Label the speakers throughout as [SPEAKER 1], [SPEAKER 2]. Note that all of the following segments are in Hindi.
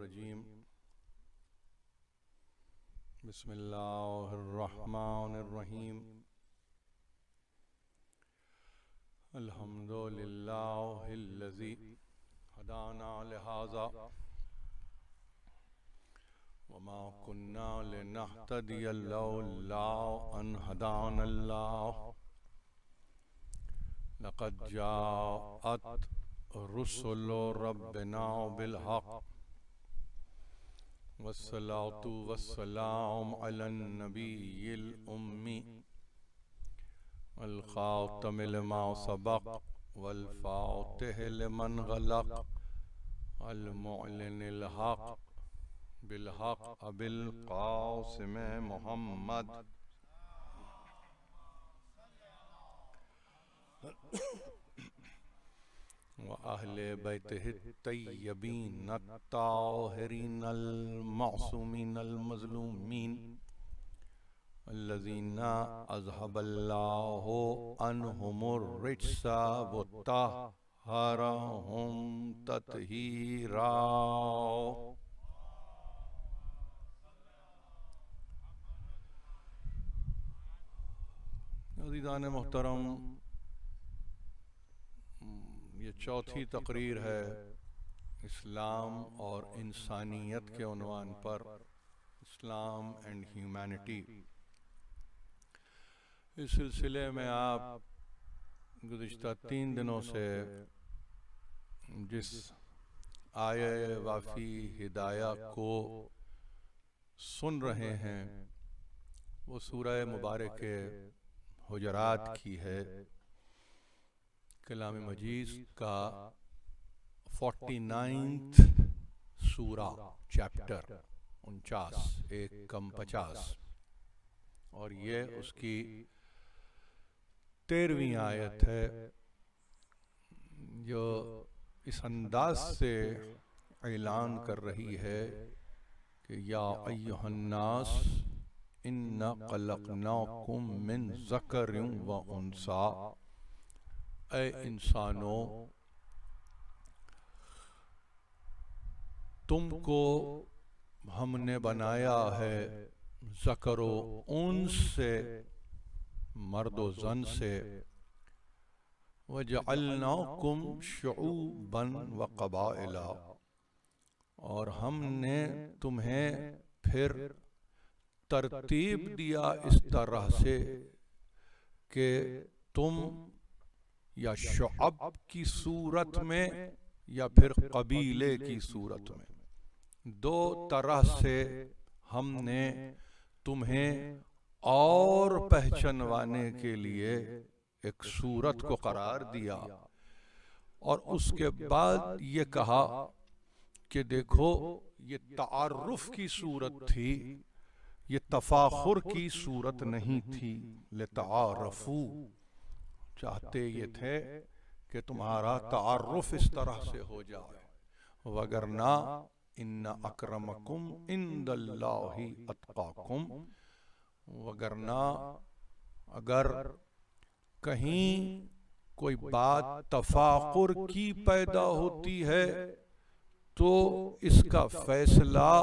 [SPEAKER 1] रजीम बिस्मिल्लाहिर्रहमानिर्रहीम अल्हम्दुलिल्लाहिल्लज़ी हदाना लिहाज़ा वमा कुन्ना लिनहतदिया लौला अन हदानल्लाह लक़द जाअत रुसुलु रब्बिना बिल हक़ वस्सलातु वस्सलाम अलन नबिय्यिल उम्मी अल ख़ातमिल मा सबक़ वल फ़ातिह लिमन गलक़ अल मुअलिनिल हक़ बिल हक़ अबिल क़ासिम मुहम्मद व अहले बैतिहि तय्यबीन अत्ताहिरीन अल मासूमीन अल मज़लूमीन अल्लज़ीना अज़हबल्लाहु अन्हुमुर रिज्सा व तह्हरहुम तत्हीरा। अज़ीज़ान मोहतरम, ये चौथी तकरीर है इस्लाम और इंसानियत के उन्वान पर, इस्लाम एंड ह्यूमैनिटी। इस सिलसिले में आप गुज़िश्ता 3 दिनों से जिस आये वाफ़ी हिदाया को सुन रहे हैं वो सूरह मुबारक हुजरात की है। कलाम मजीद का 49th सूरा, चैप्टर 49, 1 कम 50, और ये उसकी 13वीं आयत है, जो इस अंदाज से ऐलान कर रही है कि या अय्युहन्नास इन्ना खलक़नाकुम मिन ज़करिन व उन्सा, ऐ इंसानों, तुमको हमने बनाया है ज़करो उन्स से, मर्दो जन से, वजअलनाकुम शुऊबन व क़बाइला, और हमने तुम्हें फिर तरतीब दिया इस तरह से कि तुम या शुअब की सूरत में या फिर कबीले की सूरत में, 2 तरह से हमने तुम्हें और पहचानवाने के लिए एक सूरत को करार दिया। और उसके बाद ये कहा कि देखो, ये तारुफ की सूरत थी, ये तफाखुर की सूरत नहीं थी। लितारफू, चाहते ये थे कि तुम्हारा तारुफ इस तरह से हो जाए। वगरना इन्ना अक्रमकुम इंदल्लाहि अत्काकुम, वगरना अगर कहीं कोई बात तफाकुर की पैदा होती है तो इसका फैसला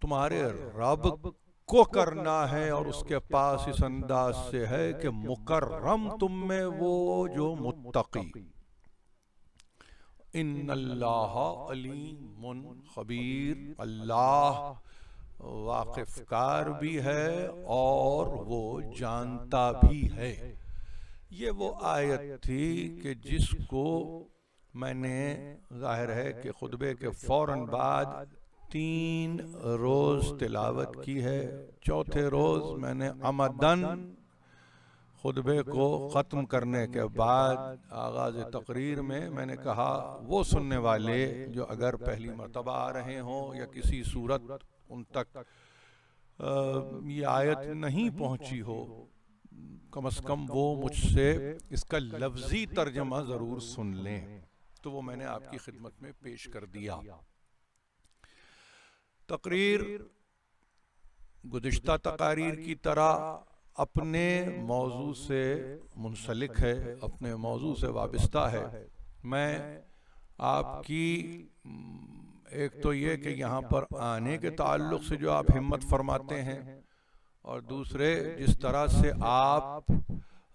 [SPEAKER 1] तुम्हारे रब को करना है, और उसके पास इस अंदाज से है कि मुकर्रम तुम में वो जो मुत्तकी। इन्नल्लाह अलीमुन खबीर, अल्लाह वाकिफकार भी है और वो जानता भी है। ये वो आयत थी कि जिसको मैंने, जाहिर है कि खुतबे के फौरन बाद 3 रोज़ तिलावत की है। चौथे रोज़ मैंने अमदन खुतबे को ख़त्म करने के बाद आगाज़ तकरीर में मैंने कहा, वो सुनने वाले जो अगर पहली मर्तबा आ रहे हों या किसी सूरत उन तक ये आयत नहीं पहुँची हो, कम से कम वो मुझसे इसका लफ्ज़ी तर्जमा ज़रूर सुन लें। तो वो मैंने आपकी खिदमत में पेश कर दिया। तकरीर गुज़िश्ता तकारीर की तरह अपने मौजू से मुंसलिक है, अपने मौजू से वाबस्ता है। मैं आपकी एक तो ये कि यहाँ पर आने के ताल्लुक से जो आप हिम्मत फरमाते हैं, और दूसरे जिस तरह से आप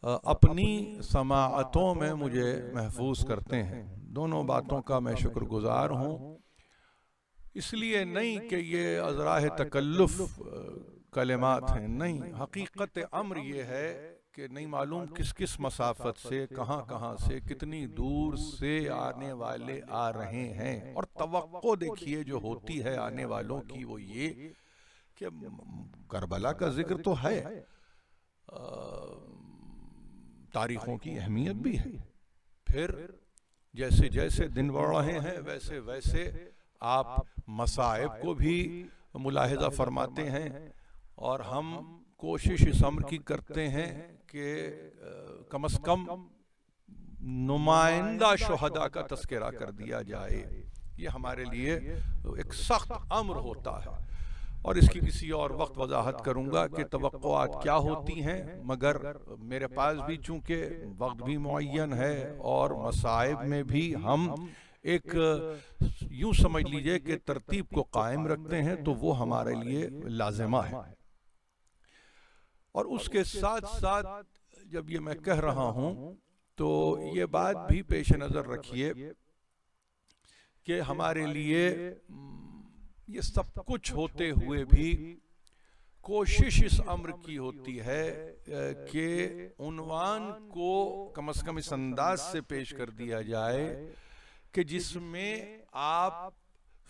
[SPEAKER 1] अपनी समाअतों में मुझे महफूज करते हैं, दोनों बातों का मैं शुक्रगुजार हूँ। इसलिए नहीं कि ये अज़राह तकल्लुफ़ कलिमात हैं, नहीं, हकीकत अम्र ये है कि नहीं मालूम किस किस मसाफत से, कहाँ कहाँ से, कितनी दूर से आने वाले आ रहे हैं। और तवक्को देखिए जो होती है आने वालों की, वो ये कि करबला का जिक्र तो है, तारीखों की अहमियत भी है, फिर जैसे जैसे दिन बढ़ रहे हैं वैसे वैसे आप मसाइब को भी मुलाहिजा फरमाते हैं, और हम कोशिश इस अम्र की करते हैं कि कम से कम नुमाइंदा शुहदा का तस्करा कर दिया जाए। ये हमारे लिए एक सख्त अम्र होता है, और इसकी किसी और वक्त वजाहत करूंगा कि तवक्कुआत क्या होती हैं, मगर मेरे पास भी चूंकि वक्त भी मुअय्यन है और मसाइब में भी हम एक यूं समझ लीजिए कि तरतीब को कायम रखते हैं, तो वो हमारे लिए लाजिमा है। और उसके साथ साथ जब ये मैं कह रहा हूं तो ये बात भी पेश नजर रखिए कि हमारे लिए ये सब कुछ होते हुए भी कोशिश इस अम्र की होती है कि उन्वान को कम से कम इस अंदाज से पेश कर दिया जाए कि जिसमें आप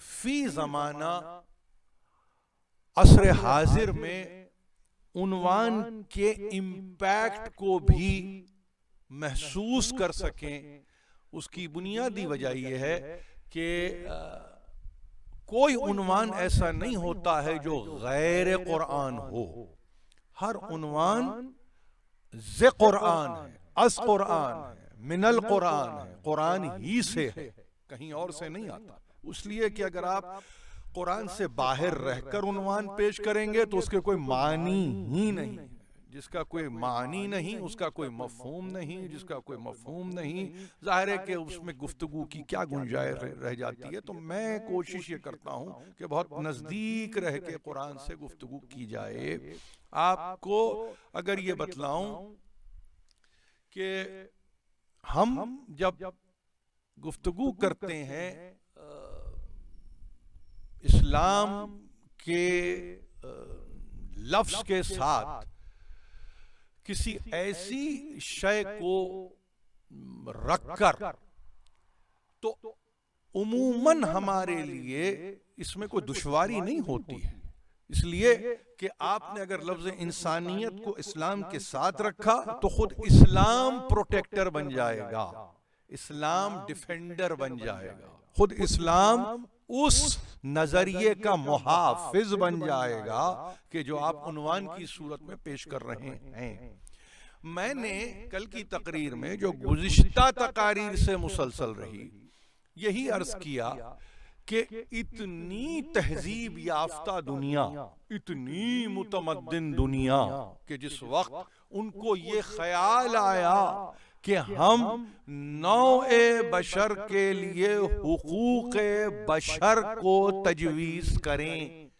[SPEAKER 1] फी जमाना असर हाजिर में उन्वान के इम्पैक्ट को भी महसूस कर सकें। उसकी बुनियादी वजह यह है कि कोई उन्वान ऐसा नहीं होता है जो गैर कुरान हो। हर उन्वान ज़े कुरान है, अस कुरान है, मिनल कुरान है, कुरान ही से है, कहीं और से नहीं आता। इसलिए कि अगर आप कुरान से बाहर रहकर उन्वान पेश करेंगे तो उसके कोई मानी ही नहीं, जिसका कोई मानी नहीं उसका कोई मफहूम नहीं, जिसका कोई मफहूम नहीं जाहिर है कि उसमें गुफ्तगू की क्या गुंजाइश रह जाती है। तो मैं कोशिश ये करता हूं कि बहुत नजदीक रह के कुरान से गुफ्तगू की जाए। आपको अगर ये बतलाऊं कि हम जब गुफ्तगू करते हैं इस्लाम के लफ्ज के साथ किसी ऐसी शय को रखकर, तो उमूमन हमारे लिए इसमें कोई दुश्वारी नहीं होती है। इसलिए कि आपने अगर लफ्ज इंसानियत को इस्लाम के साथ रखा तो खुद इस्लाम प्रोटेक्टर बन जाएगा, इस्लाम डिफेंडर बन जाएगा, खुद इस्लाम उस नजरिए का मुहाफिज बन जाएगा कि जो आप उन्वान की सूरत में पेश कर रहे हैं। मैंने कल की तकरीर में जो गुज़िश्ता तकारीर से मुसलसल रही यही अर्ज किया कि इतनी तहजीब याफ्ता दुनिया, इतनी मुतमद्दिन दुनिया कि जिस वक्त उनको ये ख्याल आया कि हम नौ-ए बशर के लिए हुकूक-ए बशर को तजवीज करें,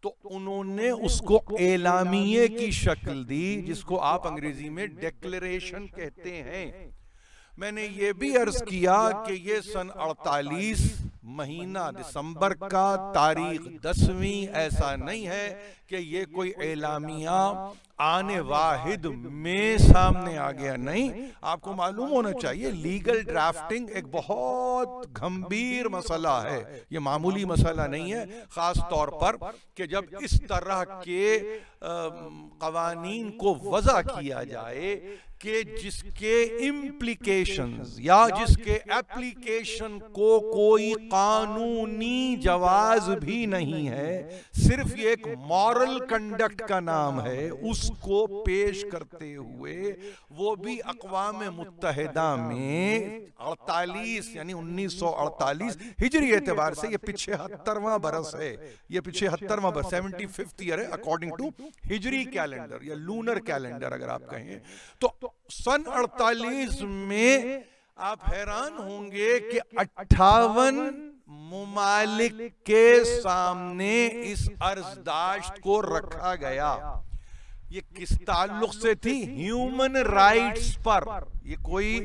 [SPEAKER 1] तो उन्होंने उसको एलामिये की शक्ल दी, जिसको आप अंग्रेजी में डिक्लेरेशन कहते हैं। मैंने ये भी अर्ज किया कि ये सन 48 महीना दिसंबर का तारीख 10वीं, ऐसा नहीं है कि ये कोई एलामिया आने वाहिद में सामने आ गया, नहीं। आपको मालूम होना चाहिए लीगल ड्राफ्टिंग एक बहुत गंभीर मसला है, ये मामूली मसला नहीं है, खास तौर पर कि जब इस तरह के कवानीन को वज़ा किया जाए कि जिसके इम्प्लीकेशंस या जिसके एप्लीकेशन को कोई कानूनी जवाज भी नहीं है, सिर्फ ये एक मॉरल कंडक्ट का नाम है, उसको पेश करते हुए वो भी अक़वाम मुत्तहिदा में 48 यानी 1948 हिजरी एतबार से, ये 75वां बरस है, ये 75वां बरस 75th ईयर है अकॉर्डिंग टू हिजरी कैलेंडर या लूनर कैलेंडर अगर आप कहें। तो सन 48 में आप हैरान होंगे कि 58 मुमालिक के सामने इस अर्जदाश्त को रखा गया। ये किस ताल्लुक से थी? ह्यूमन राइट्स पर। ये कोई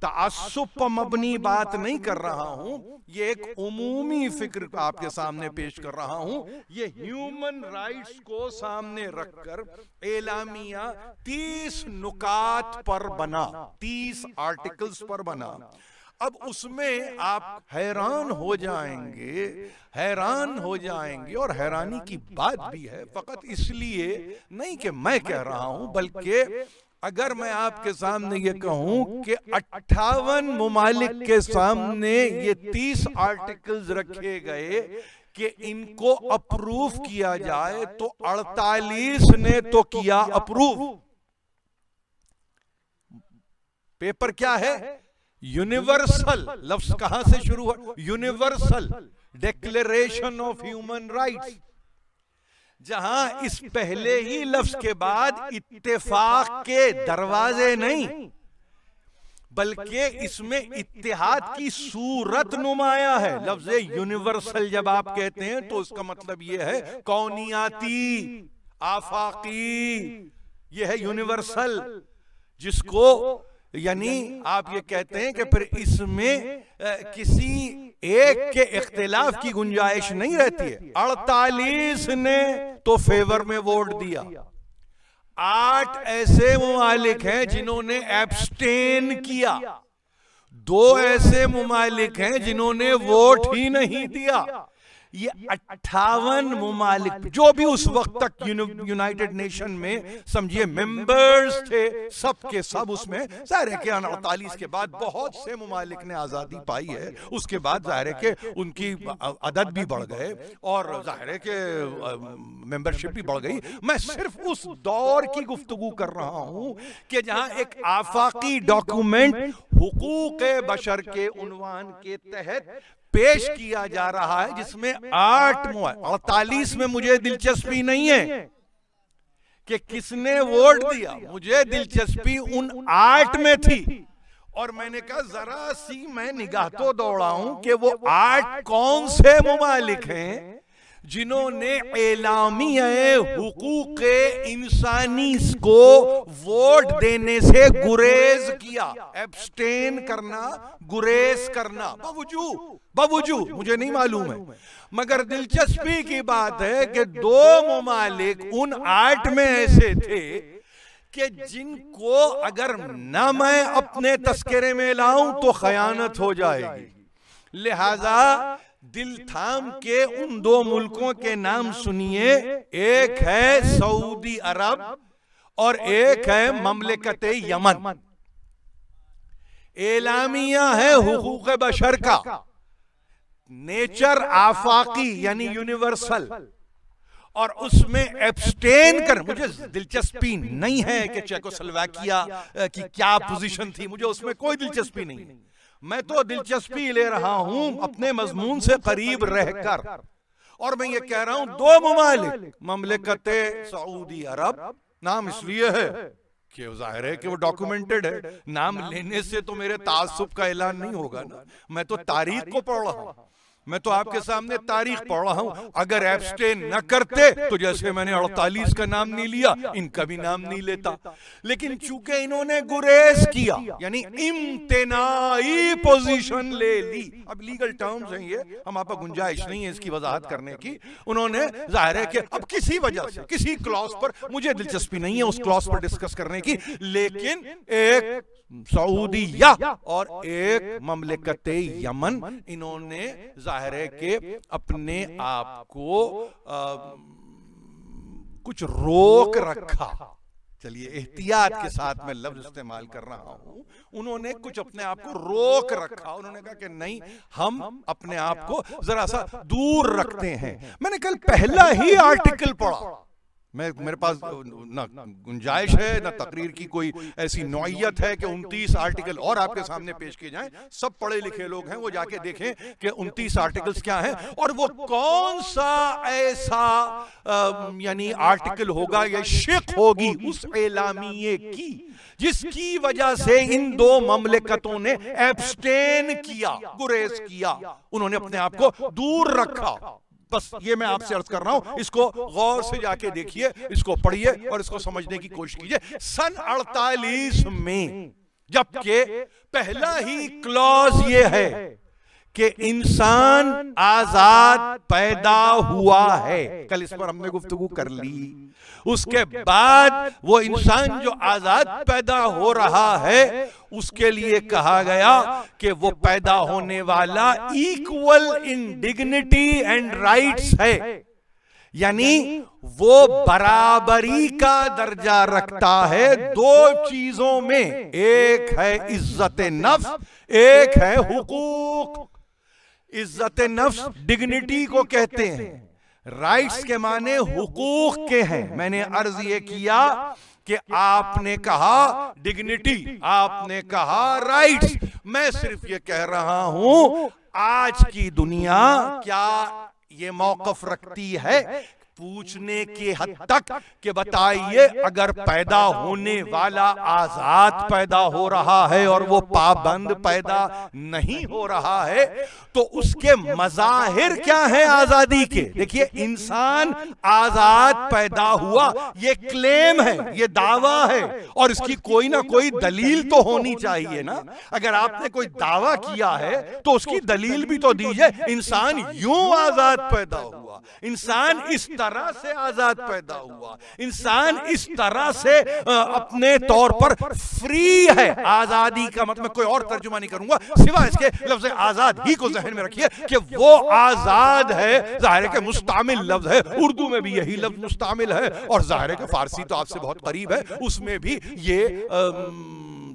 [SPEAKER 1] तासुब पर मबनी बात नहीं कर रहा हूं, ये एक उमूमी फिक्र आपके सामने पेश कर रहा हूं। ये ह्यूमन राइट्स को सामने रखकर एलामिया 30 नुकात पर बना, 30 आर्टिकल्स पर बना। अब उसमें आप हैरान हो जाएंगे, हैरान हो जाएंगे, और हैरानी की बात भी है, फकत इसलिए नहीं कि मैं कह रहा हूं, बल्कि अगर मैं आपके सामने ये कहूं कि 58 मुमालिक के सामने ये 30 आर्टिकल्स रखे गए कि इनको अप्रूव किया जाए, तो 48 ने तो किया अप्रूव। पेपर क्या है? यूनिवर्सल। लफ्ज कहां से शुरू हुआ? Universal declaration of human rights, जहां इस पहले ही लफ्ज के बाद इत्तेफाक के दरवाजे नहीं, बल्कि इसमें इत्तेहाद की सूरत नुमाया है। लफ्ज यूनिवर्सल जब आप कहते हैं तो उसका मतलब यह है कौनियाती, आफाकी, यह है यूनिवर्सल, जिसको यानी आप ये कहते हैं कि फिर इसमें किसी एक के इख्तिलाफ की गुंजाइश नहीं रहती है। 48 ने तो फेवर में वोट दिया, 8 ऐसे मुमालिक हैं जिन्होंने एब्स्टेन किया, 2 ऐसे मुमालिक हैं जिन्होंने वोट ही नहीं दिया। ये 58 मुमालिक जो भी उस वक्त तक यूनाइटेड नेशन में समझिए मेंबर्स थे, सब के सब उसमें, जाहिर है कि 48 के बाद बहुत से मुमालिक ने आजादी पाई है, उसके बाद जाहिर है कि उनकी अदद भी बढ़ गए और जाहिर है कि मेंबरशिप भी बढ़ गई। मैं सिर्फ उस दौर की गुफ्तगू कर रहा हूं कि जहां एक आफाकी डॉक्यूमेंट हुकूक बशर के उन्वान के तहत पेश किया जा रहा है, जिसमें 48 में मुझे दिलचस्पी नहीं है कि किसने वोट दिया, मुझे दिलचस्पी उन 8 में थी। और मैंने कहा जरा सी मैं निगाह तो दौड़ाऊं कि वो 8 कौन से मुमालिक हैं जिन्होंने एलामिया हुकूक इंसानी को वोट देने से गुरेज किया, एब्स्टेन करना, गुरेज करना, बावजूद मुझे नहीं मालूम है, मगर दिलचस्पी की बात है कि 2 मुमालिक उन 8 में ऐसे थे कि जिनको अगर न मैं अपने तस्करे में लाऊं तो खयानत हो जाएगी। लिहाजा दिल थाम के उन 2 मुल्कों के नाम सुनिए, एक है सऊदी अरब और एक है ममलिकत यमन। एलामिया है हुकूक बशर का, नेचर आफाकी यानी यूनिवर्सल, और उसमें एब्स्टेन कर, मुझे दिलचस्पी नहीं है कि चेकोस्लोवाकिया की क्या पोजीशन थी, मुझे उसमें कोई दिलचस्पी नहीं है। मैं तो दिलचस्पी ले रहा हूं अपने मजमून से करीब रहकर, और मैं ये कह रहा हूं 2 मुमालिक, ममलिकत सऊदी अरब, नाम इसलिए है कि जाहिर है कि वो डॉक्यूमेंटेड है, नाम लेने से तो मेरे तासुब का ऐलान नहीं होगा ना, मैं तो तारीख को पढ़ रहा हूं, मैं तो आपके सामने तारीख पढ़ रहा हूं। अगर एब्स्टेन न करते तो जैसे मैंने 48 का नाम नहीं लिया, इनका भी नाम नहीं लेता, लेकिन चूंकि इन्होंने गुरेज किया यानी इम्तिनाई पोजीशन ले ली, अब लीगल टर्म्स हैं ये, हम आपको गुंजाइश नहीं है इसकी वजाहत करने की, उन्होंने जाहिर है कि अब किसी वजह से किसी क्लॉज पर, मुझे दिलचस्पी नहीं है उस क्लॉज पर डिस्कस करने की, लेकिन एक सऊदिया और एक ममलिकत यमन, इन्होंने जाहिर है कि अपने आप को कुछ रोक रखा। चलिए एहतियात के साथ मैं लफ्ज इस्तेमाल कर रहा हूं, उन्होंने कुछ अपने आप को रोक रखा, उन्होंने कहा कि नहीं, हम अपने आप को जरा सा दूर रखते हैं। मैंने कल पहला ही आर्टिकल पढ़ा, मेरे पास ना गुंजाइश है ना तकरीर की कोई ऐसी नौइयत है कि 29 आर्टिकल और आपके सामने पेश किए जाएं। सब पढ़े लिखे लोग हैं, वो जाके देखें कि 29 आर्टिकल्स क्या हैं और वो कौन सा ऐसा यानी आर्टिकल होगा या शिक होगी उस एलामिये की जिसकी वजह से इन दो ममलिकतों ने एब्स्टेन किया, गुरेज किया, उन्होंने अपने आप को दूर रखा। बस ये मैं आपसे अर्ज कर रहा हूं, इसको गौर से जाके देखिए, इसको पढ़िए और इसको समझने की कोशिश कीजिए। सन 48 में जबकि पहला ही क्लॉज ये है कि इंसान आजाद पैदा हुआ है, कल इस पर हमने गुफ्तगू कर ली। उसके बाद वो इंसान जो आजाद पैदा हो रहा है उसके लिए कहा गया कि वो पैदा होने वाला equal in dignity and rights है, यानी वो बराबरी का दर्जा रखता है दो चीजों में, एक है इज्जत नफ्स, एक है हुकूक। इज्जत नफ्स डिग्निटी को कहते हैं, राइट्स के माने हुकूक के हैं। मैंने अर्ज ये किया कि आपने कहा डिग्निटी, आपने कहा राइट्स, मैं सिर्फ ये कह रहा हूं आज की दुनिया क्या ये मौकफ रखती है पूछने की हद तक कि बताइए अगर पैदा होने वाला आजाद पैदा हो रहा है और वो पाबंद पैदा नहीं हो रहा है तो उसके मज़ाहिर क्या है आजादी के। देखिए, इंसान आजाद पैदा हुआ ये क्लेम है, ये दावा है, और इसकी कोई ना कोई दलील तो होनी चाहिए ना। अगर आपने कोई दावा किया है तो उसकी दलील भी तो दीजिए। इंसान यूं आजाद पैदा हुआ, इंसान इस तरह से आजाद पैदा हुआ, इंसान इस तरह से अपने तौर पर फ्री है। आजादी का मतलब मैं कोई और तर्जुमा नहीं करूंगा सिवा इसके लफ्ज आजाद ही को जहन में रखिए कि वो आजाद है। जाहिर है कि मुस्तामिल लफ्ज है, उर्दू में भी यही लफ्ज मुस्तामिल है, और जाहिर है कि फारसी तो आपसे बहुत करीब है, उसमें भी ये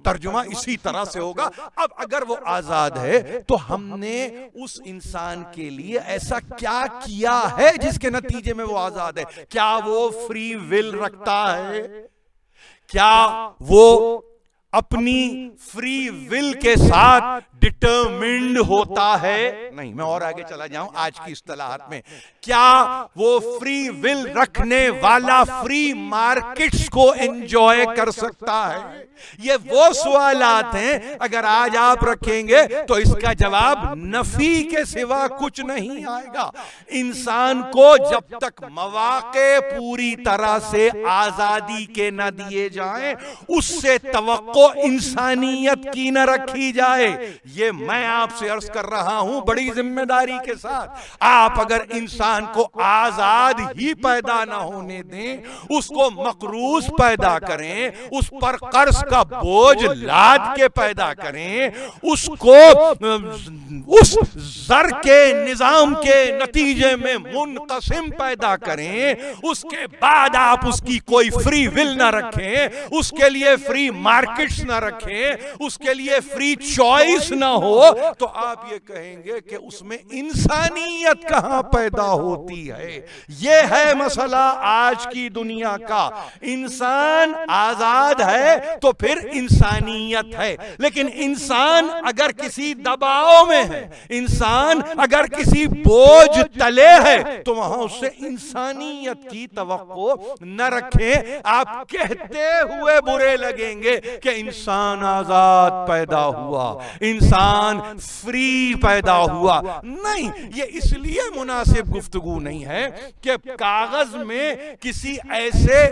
[SPEAKER 1] तर्जुमा इसी तरह से होगा। अब अगर वो आजाद है तो हमने उस इंसान के लिए ऐसा क्या किया है जिसके नतीजे में वो आजाद है? क्या वो फ्री विल रखता है? क्या वो अपनी फ्री विल के साथ डिटरमिन्ड होता है? नहीं, मैं और आगे चला जाऊं आज की इस्तिलाहात में। क्या वो फ्री विल रखने वाला फ्री मार्केट्स को एंजॉय कर सकता है? ये वो सवालात हैं, अगर आज आप रखेंगे तो इसका जवाब नफी के सिवा कुछ नहीं आएगा। इंसान को जब तक मौके पूरी तरह से आजादी के न दिए जाएं, उससे तवक्को इंसानियत की न रखी जाए। ये मैं आपसे अर्ज कर रहा हूं बड़ी जिम्मेदारी के साथ। आप अगर इंसान को आजाद ही पैदा ना होने दें, उसको मकरूज पैदा करें, उस पर कर्ज का बोझ लाद के पैदा करें, उसको उस जर के निजाम के नतीजे में मुनकसिम पैदा करें, उसके बाद आप उसकी कोई फ्री विल ना रखें, उसके लिए फ्री मार्केट्स ना रखें, उसके लिए फ्री चॉइस ना हो, तो आप ये कहेंगे कि उसमें इंसानियत कहां पैदा होती है। ये है मसला आज की दुनिया का। इंसान आजाद है तो फिर इंसानियत है, लेकिन इंसान अगर किसी दबाव में है, इंसान अगर किसी बोझ तले है, तो वहां उससे इंसानियत की तवक्को न रखें। आप कहते हुए बुरे लगेंगे कि इंसान आजाद पैदा हुआ, इंसान फ्री पैदा हुआ। नहीं, ये इसलिए मुनासिब गुफ्तगू नहीं है कि कागज में किसी ऐसे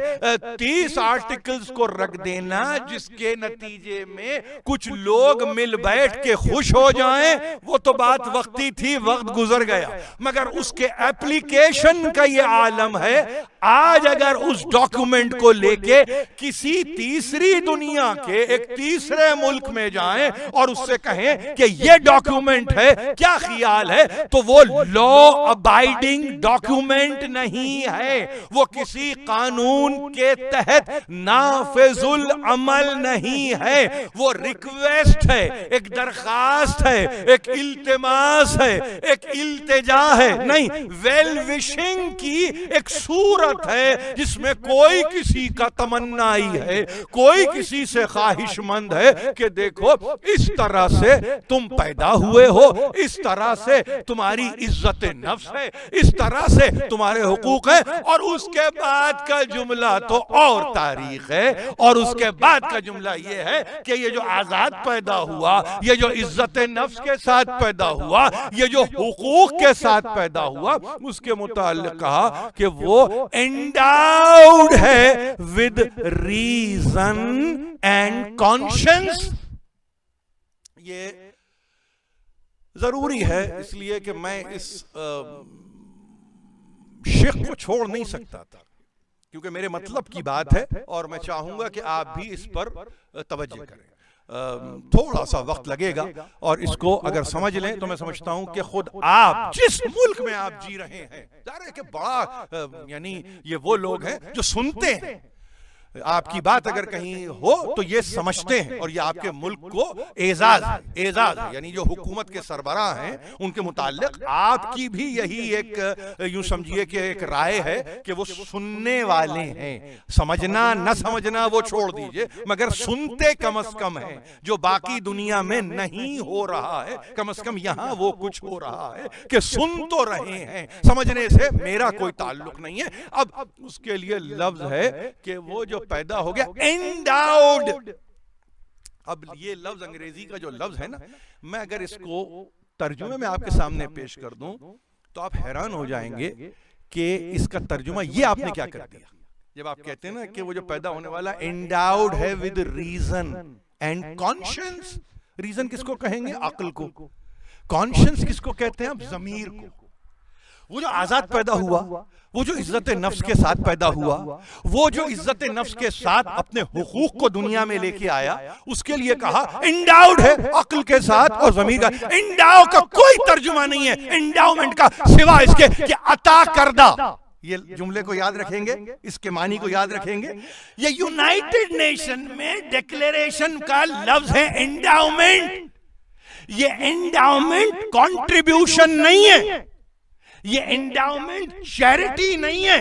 [SPEAKER 1] 30 आर्टिकल्स को रख देना जिसके नतीजे में कुछ लोग मिल बैठ के खुश हो जाएं, वो तो बात वक्ती थी, वक्त गुजर गया। मगर उसके एप्लीकेशन का ये आलम है। आज अगर उस डॉक्यूमेंट को लेके किसी तीसरी दुनिया के के एक तीसरे मुल्क में जाएं और उससे कहें कि ये डॉक्यूमेंट है, क्या ख्याल है, तो वो लॉ अबाइडिंग डॉक्यूमेंट नहीं है, वो किसी कानून के तहत नाफिजुल अमल नहीं है, वो रिक्वेस्ट है, एक दरखास्त है, एक इल्तिमास है, एक इल्तिजा है, नहीं, वेल विशिंग की एक सूरत है जिसमें कोई किसी का तमन्नाई है, कोई किसी से ख्वाहिशमंद है कि देखो इस तरह से तुम पैदा हुए हो, इस तरह से तुम्हारी इज्जत नफ्स है, इस तरह से तुम्हारे हुकूक है, और उसके बाद का जुमला तो और तारीख है, और उसके बाद का जुमला यह है कि ये जो आजाद पैदा हुआ, ये जो इज्जत नफ्स के साथ पैदा हुआ, ये जो हुकूक के साथ पैदा हुआ, उसके मुताल्लिक कहा कि वो एंडाउड है विद रीजन एंड कॉन्शियंस। ये जरूरी है इसलिए कि मैं इस शेख को छोड़ नहीं सकता था, क्योंकि मेरे मतलब की बात है और मैं चाहूंगा कि आप भी इस पर तवज्जो करें। थोड़ा सा वक्त लगेगा और इसको अगर समझ लें तो मैं समझता हूं कि खुद आप जिस मुल्क में आप जी रहे हैं, जाहिर है कि बड़ा यानी ये वो लोग हैं जो सुनते हैं, आपकी बात अगर कहीं हो तो ये समझते हैं, और ये आपके मुल्क को एजाज है, यानी जो हुकूमत के सरबराह हैं उनके मुताल्लिक आपकी भी यही एक यूं समझिए कि एक राय है कि वो सुनने वाले हैं। समझना न समझना वो छोड़ दीजिए, मगर सुनते कम अज कम है, जो बाकी दुनिया में नहीं हो रहा है, कम अज कम यहां वो कुछ हो रहा है कि सुन तो रहे हैं, समझने से मेरा कोई ताल्लुक नहीं है। अब उसके लिए लफ्ज है कि वो जो पैदा हो गया एंडाउड। अब ये लफ्ज अंग्रेजी का जो लफ्ज है ना, मैं अगर इसको तर्जुमे में आपके सामने पेश कर दूं तो आप हैरान हो जाएंगे कि इसका तर्जुमा ये आपने क्या कर दिया। जब आप कहते हैं ना कि वो जो पैदा होने वाला एंडाउड है with reason and conscience, reason किसको कहेंगे? अक्ल को। कॉन्शियंस किसको कहते हैं? आप जमीर को। वो जो आजाद पैदा हुआ, वो जो इज्जत नफ्स के साथ पैदा हुआ, वो जो इज्जत नफ्स के साथ अपने हुकूक को दुनिया में लेके आया, उसके लिए कहा एंडाउड है अक्ल के साथ और ज़मीर का। एंडाउ का कोई तर्जुमा नहीं है एंडाउमेंट का सिवा इसके कि अता करदा। ये जुमले को याद रखेंगे, इसके मानी को याद रखेंगे। ये यूनाइटेड नेशन में डिक्लेरेशन का लफ्ज है एंडाउमेंट। ये एंडाउमेंट कंट्रीब्यूशन नहीं है, ये एंडाउमेंट चैरिटी नहीं है।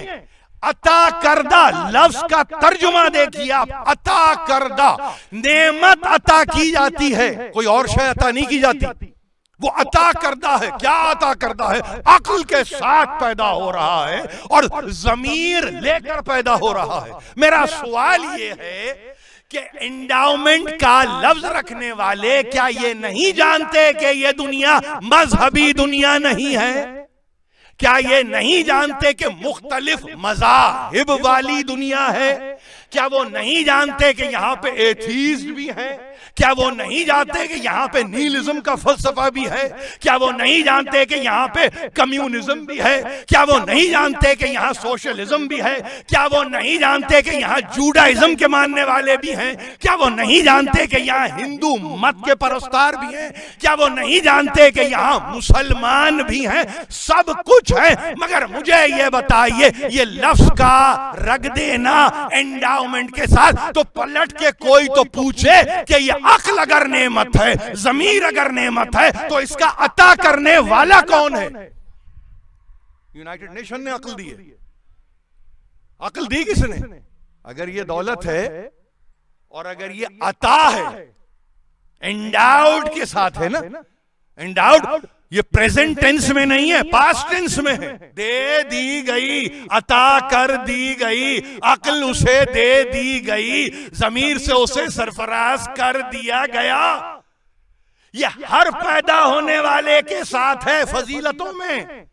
[SPEAKER 1] अता करदा लफ्ज का तर्जुमा देखिए आप, अता करदा नेमत अता की जाती है, कोई और शय अता नहीं की जाती। वो अता करदा है। क्या अता करदा है? अक्ल के साथ पैदा हो रहा है और जमीर लेकर पैदा हो रहा है। मेरा सवाल ये है कि एंडाउमेंट का लफ्ज रखने वाले क्या ये नहीं जानते कि ये दुनिया मजहबी दुनिया नहीं है? क्या ये नहीं जानते कि मुख्तलिफ मज़ाहिब वाली दुनिया है? क्या वो नहीं जानते कि यहाँ पे एथीस्ट भी है? क्या वो नहीं जानते कि यहाँ पे नीलिज्म का फलसफा भी है? क्या वो नहीं जानते कि यहाँ पे कम्युनिज्म भी है? क्या वो नहीं जानते कि यहाँ सोशलिज्म भी है? क्या वो नहीं जानते कि यहाँ जूडाइज्म के मानने वाले भी हैं? क्या वो नहीं जानते कि यहाँ हिंदू मत के परस्तार भी हैं? क्या वो नहीं जानते कि यहाँ मुसलमान भी हैं? सब कुछ है, मगर मुझे ये बताइए, ये लफ्ज का रख देना एंडाउमेंट के साथ, तो पलट के कोई तो पूछे कि ये अक्ल अगर नेमत है, जमीर अगर नेमत है, तो इसका अता करने वाला कौन है? यूनाइटेड नेशन ने अक्ल दी है। अक्ल दी किसने? अगर ये दौलत है और अगर ये अता है, एंडाउड के साथ है ना, एंडाउड ये प्रेजेंट टेंस में नहीं है, पास्ट टेंस में है। दे दी गई, अता कर दी गई, अक्ल उसे दे दी गई, जमीर से उसे सरफराज कर दिया गया। ये हर पैदा होने वाले के साथ है फजीलतों में।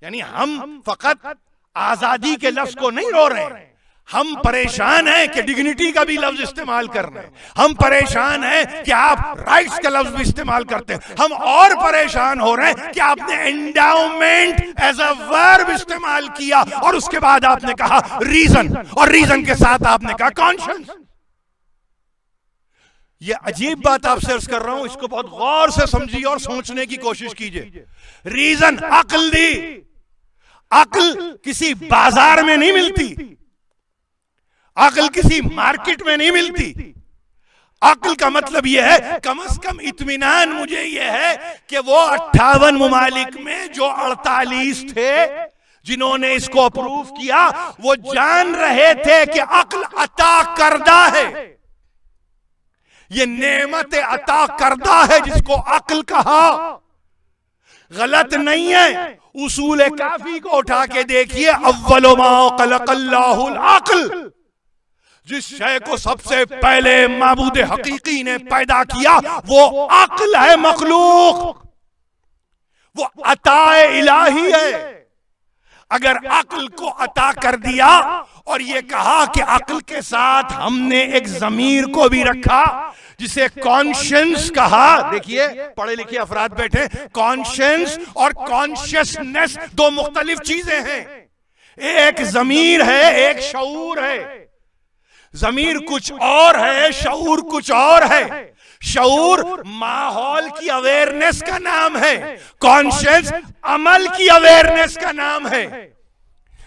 [SPEAKER 1] यानी हम फकत आजादी के लफ्ज को नहीं रो रहे, हम परेशान हैं कि डिग्निटी का भी लफ्ज इस्तेमाल कर रहे हैं। हम परेशान हैं कि आप राइट्स का लफ्ज भी इस्तेमाल करते हैं। हम और परेशान हो रहे हैं कि आपने एंडाउमेंट एज अ वर्ब इस्तेमाल किया और उसके बाद आपने कहा रीजन, और रीजन के साथ आपने कहा कॉन्शियंस। ये अजीब बात आपसे अर्ज कर रहा हूं, इसको बहुत गौर से समझिए और सोचने की कोशिश कीजिए। रीजन अक्ल दी, अक्ल किसी बाजार में नहीं मिलती, अक्ल किसी मार्केट में नहीं मिलती। अक्ल का मतलब यह है, कम से कम इत्मीनान मुझे यह है कि वो 58 मुमालिक में जो 48 थे जिन्होंने इसको अप्रूव किया, वो जान रहे थे कि अक्ल अता करदा है, ये नेमत अता करदा है जिसको अक्ल कहा। गलत नहीं है। उसूल काफी को उठा के देखिए, अव्वलु मा खलक़ल्लाहुल अक्ल, जिस शय को सबसे पहले माबूद हकीकी ने पैदा किया वो अक्ल है, मखलूक, वो अताए इलाही है। अगर अक्ल को अता कर दिया और ये कहा कि अक्ल के साथ हमने एक जमीर को भी रखा जिसे कॉन्शियंस कहा, देखिए पढ़े लिखे अफराद बैठे, कॉन्शियंस और कॉन्शियसनेस दो मुख्तलिफ चीजें हैं। एक जमीर है, एक शऊर है। जमीर कुछ और है, शऊर कुछ और है। शऊर माहौल की अवेयरनेस का नाम है, कॉन्शियस अमल की अवेयरनेस का नाम है।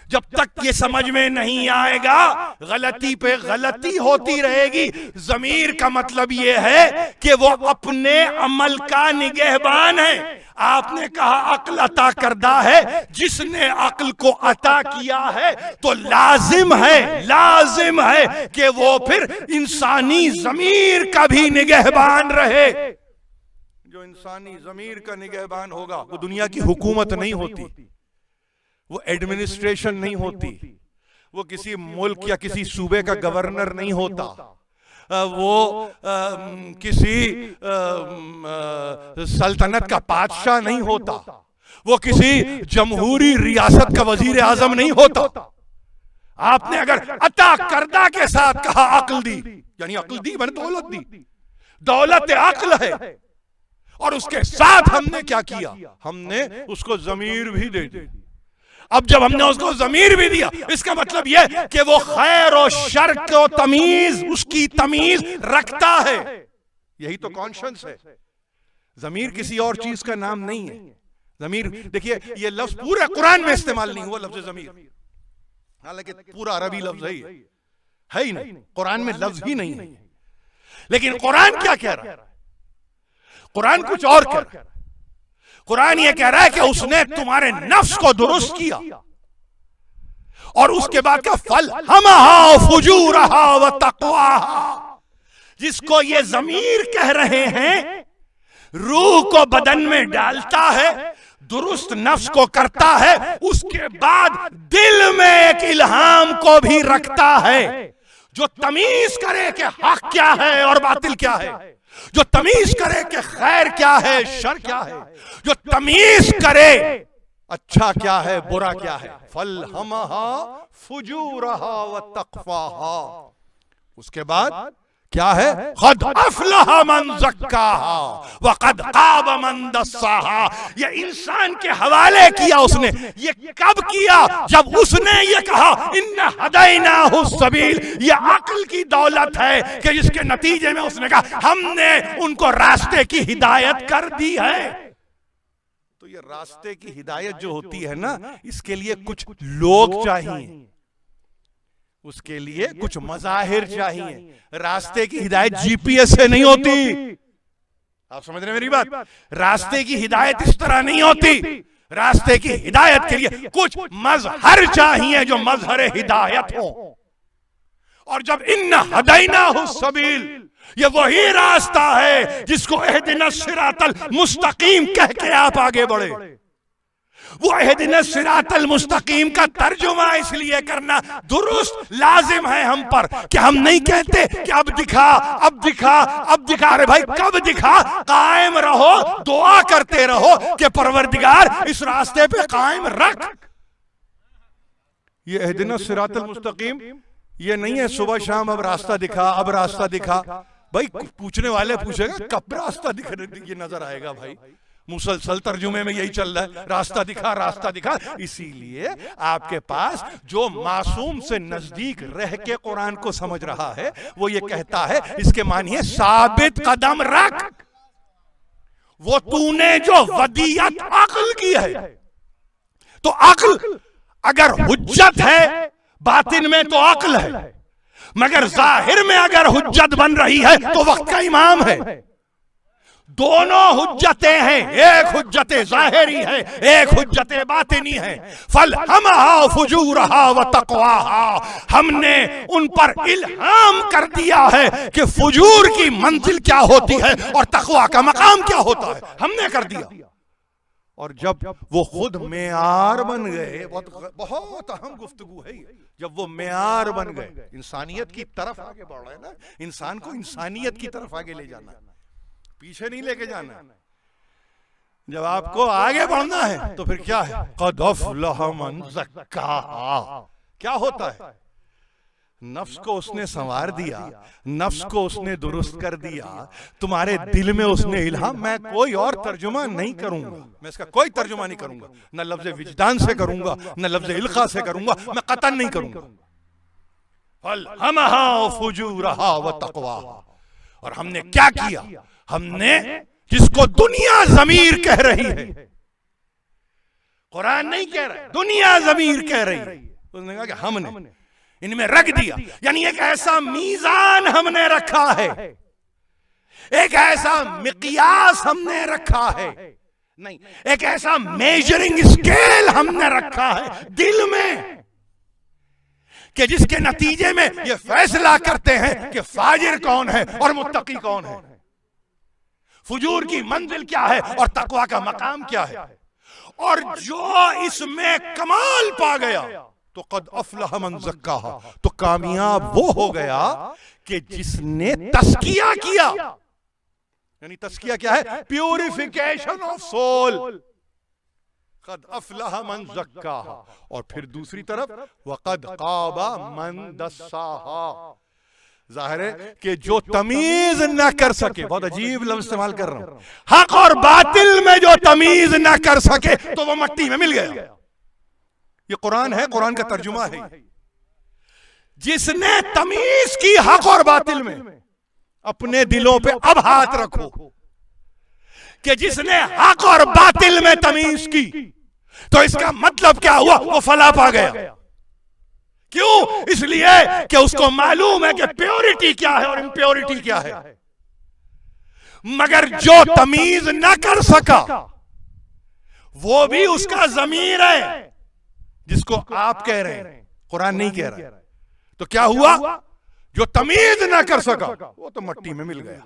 [SPEAKER 1] जब तक ये समझ में नहीं आएगा, गलती पे गलती होती रहेगी। जमीर का मतलब ये है कि वो अपने अमल का निगहबान है। आपने कहा अक्ल अता करदा है, जिसने अक्ल को अता किया है तो लाजिम है कि वो फिर इंसानी जमीर का भी निगहबान रहे। जो इंसानी जमीर का निगहबान होगा वो दुनिया की हुकूमत नहीं होती, वो एडमिनिस्ट्रेशन नहीं होती, वो किसी मुल्क या किसी सूबे का गवर्नर नहीं होता, वो किसी सल्तनत का बादशाह नहीं होता, वो किसी जमहूरी रियासत का वजीर आजम नहीं होता। आपने अगर अता करदा के साथ कहा अक्ल दी, यानी अक्ल दी मैंने दौलत दी, दौलत अक्ल है, और उसके साथ हमने क्या किया, हमने उसको जमीर भी दे दी। अब जब हमने उसको जमीर भी दिया, इसका मतलब यह कि वो खैर और शर को तमीज, उसकी तमीज रखता है। यही तो कॉन्शियंस है। जमीर किसी और चीज का नाम नहीं है। जमीर, देखिए ये लफ्ज पूरे कुरान में इस्तेमाल नहीं हुआ लफ्ज जमीर, हालांकि पूरा अरबी लफ्ज है ही नहीं, कुरान में लफ्ज ही नहीं है। लेकिन कुरान क्या कह रहा है? कुरान कुछ और कह रहा है। कुरान ये कह रहा है कि उसने तुम्हारे नफ्स को दुरुस्त किया और उसके बाद का फल हमाहा फुजूरहा व तक़वाहा, जिसको ये ज़मीर कह रहे हैं, रूह को बदन में डालता है, दुरुस्त नफ्स को करता है, उसके बाद दिल में एक इल्हाम को भी रखता है जो तमीज करे कि हक क्या है और बातिल क्या है, जो तमीज करे कि खैर क्या है शर क्या है, जो तमीज करे अच्छा क्या है बुरा क्या है। फलहमहा फुजूरहा व तक़वाहा, उसके बाद क्या है, क़द अफ़लह मन ज़क्काहा व क़द ख़ाब मन दस्साहा। ये इंसान के हवाले किया उसने। ये कब किया? जब उसने ये कहा इन्ना हदैनाहु सबील। ये अक्ल की दौलत है कि जिसके नतीजे में उसने कहा हमने उनको रास्ते की हिदायत कर दी है। तो ये रास्ते की हिदायत जो होती है ना, इसके लिए कुछ लोग चाहिए, उसके लिए कुछ मज़ाहिर चाहिए। रास्ते की हिदायत जीपीएस से नहीं होती। आप समझ रहे हैं मेरी बात? रास्ते की हिदायत इस तरह नहीं होती। रास्ते की हिदायत के लिए कुछ मज़हर चाहिए जो मज़हर हिदायत हो। और जब इन्ना हदैनाहु सबील, ये वही रास्ता है जिसको इहदिनस सिरातल मुस्तकीम कह के आप आगे बढ़े। वो इहदिनस सिरातल मुस्तकीम का तर्जुमा इसलिए करना दुरुस्त लाजिम है हम पर कि हम नहीं कहते कि अब दिखा अब दिखा अब दिखा। अरे भाई कब दिखा? कायम रहो, दुआ करते रहो कि परवरदिगार इस रास्ते पे कायम रख। ये इहदिनस सिरातल मुस्तकीम ये नहीं है सुबह शाम अब रास्ता दिखा अब रास्ता दिखा। भाई पूछने वाले पूछेगा कब रास्ता दिखने ये नजर आएगा? भाई मुसलसल तर्जुमे में यही चल रहा है, रास्ता दिखा रास्ता दिखा। इसीलिए आपके पास जो मासूम से नजदीक रह के कुरान को समझ रहा है वो ये कहता है, इसके मानिए साबित कदम रख। वो तूने जो वदियत अक्ल की है, तो अक्ल अगर हुज्जत है बातिन में तो अक्ल है, मगर जाहिर में अगर हुज्जत बन रही है तो वक्त का इमाम है। दोनों हुज्जतें हैं, एक हुज्जत ज़ाहिरी है, एक हुज्जत बातिनी है। फल हमा फुजूरहा व तक़वाहा, हमने उन पर इल्हाम कर दिया है कि फुजूर की मंजिल क्या होती है और तक़वा का मकाम क्या होता है, हमने कर दिया। और जब वो खुद मेयार बन गए, बहुत अहम गुफ्तगू है, जब वो मेयार बन गए, इंसानियत की तरफ आगे बढ़ रहे हैं ना, इंसान को इंसानियत की तरफ आगे ले जाना, पीछे नहीं लेके जाना। जब आपको आगे बढ़ना है तो फिर क्या है, क़द अफ़लह मन ज़क्काहा, क्या होता है, नफ्स को उसने संवार दिया, नफ्स को उसने दुरुस्त कर दिया, तुम्हारे दिल में उसने इल्हाम। मैं कोई और तर्जुमा नहीं करूंगा, मैं इसका कोई तर्जुमा नहीं करूंगा, न लफ्ज़ विजदान से करूंगा, न लफ्ज़ इल्क़ा से करूंगा, मैं क़तन नहीं करूंगा। फलहमहा फुजूरहा व तक़वाहा, और हमने क्या किया, हमने जिसको दुनिया ज़मीर कह रही है, कुरान नहीं कह रहा, दुनिया ज़मीर कह रही है, उसने कहा कि हमने इनमें रख दिया, यानी एक ऐसा मीजान हमने रखा है, एक ऐसा मिक़यास हमने रखा है, नहीं एक ऐसा मेजरिंग स्केल हमने रखा है दिल में, कि जिसके नतीजे में ये फैसला करते हैं कि फाजिर कौन है और मुत्तकी कौन है, फुजूर की मंजिल क्या है और तकवा का मकाम क्या है। और जो इसमें कमाल पा गया तो क़द अफ़लह मन ज़क्काहा, तो कामयाब वो हो गया कि जिसने तस्किया किया, यानी तस्किया क्या है, प्यूरिफिकेशन ऑफ सोल। क़द अफ़लह मन ज़क्काहा, और फिर दूसरी तरफ वक़द ख़ाबा मन दस्साहा, जाहिर है कि जो तमीज न कर सके, बहुत अजीब लफ्ज़ इस्तेमाल कर रहा हूं, हक और बातिल में जो तमीज न कर सके तो वो मट्टी में मिल गया। ये कुरान है, कुरान का तर्जुमा है। जिसने तमीज की हक और बातिल में, अपने दिलों पे अब हाथ रखो कि जिसने हक और बातिल में तमीज की, तो इसका मतलब क्या हुआ, वो फला पा गया। क्यों? इसलिए कि उसको मालूम है कि प्योरिटी क्या है और इम्प्योरिटी क्या है। मगर जो तमीज ना कर सका वो भी उसका ज़मीर है, जिसको आप कह रहे हैं, कुरान नहीं कह रहा। तो क्या हुआ, जो तमीज ना कर सका वो तो मट्टी में मिल गया,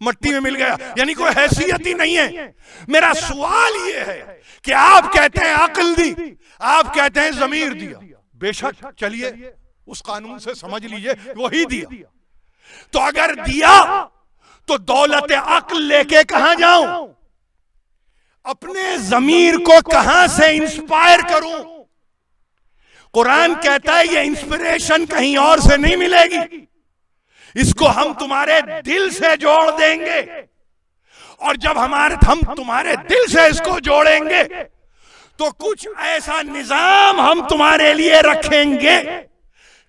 [SPEAKER 1] मट्टी में मिल गया, यानी कोई हैसियत ही नहीं है। मेरा सवाल ये है कि आप कहते हैं अक्ल दी, आप कहते हैं ज़मीर दिया, बेशक चलिए उस कानून से समझ लीजिए वही दिया। तो अगर दिया तो दौलत अक्ल लेके कहां जाऊं, अपने ज़मीर को कहां से इंस्पायर करूं। कुरान कहता है ये इंस्पिरेशन कहीं और से नहीं मिलेगी, इसको हम तुम्हारे दिल से जोड़ देंगे, और जब हम तुम्हारे दिल से इसको जोड़ेंगे तो कुछ ऐसा निजाम हम तुम्हारे लिए रखेंगे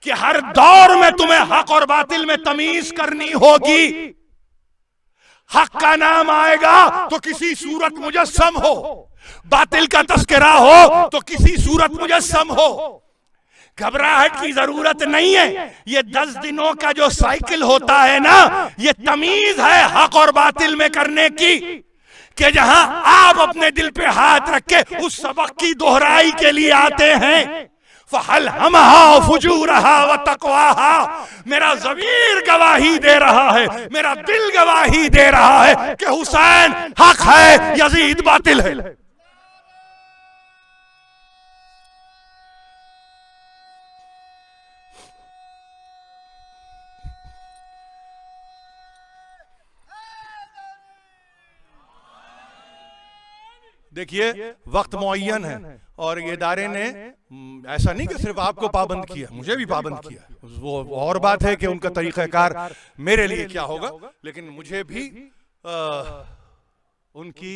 [SPEAKER 1] कि हर दौर में तुम्हें हक और बातिल में तमीज करनी होगी। हक का नाम आएगा तो किसी सूरत मुजस्सम हो, बातिल का तस्करा हो तो किसी सूरत मुजस्सम हो। घबराहट की जरूरत नहीं है, ये 10 दिनों का जो साइकिल होता है ना, ये तमीज है हक और बातिल में करने की, कि जहां आप अपने दिल पे हाथ रख के उस सबक की दोहराई के लिए आते हैं। फहलहमहा फुजूरहा व तक़वाहा, मेरा ज़मीर गवाही दे रहा है, मेरा दिल गवाही दे रहा है कि हुसैन हक है, यजीद बातिल है। देखिए वक्त मुअय्यन है, और ये इदारे ने ऐसा नहीं कि सिर्फ आपको पाबंद किया, मुझे भी पाबंद किया। वो और बात है कि उनका तरीक़ाकार मेरे लिए क्या होगा, लेकिन मुझे भी उनकी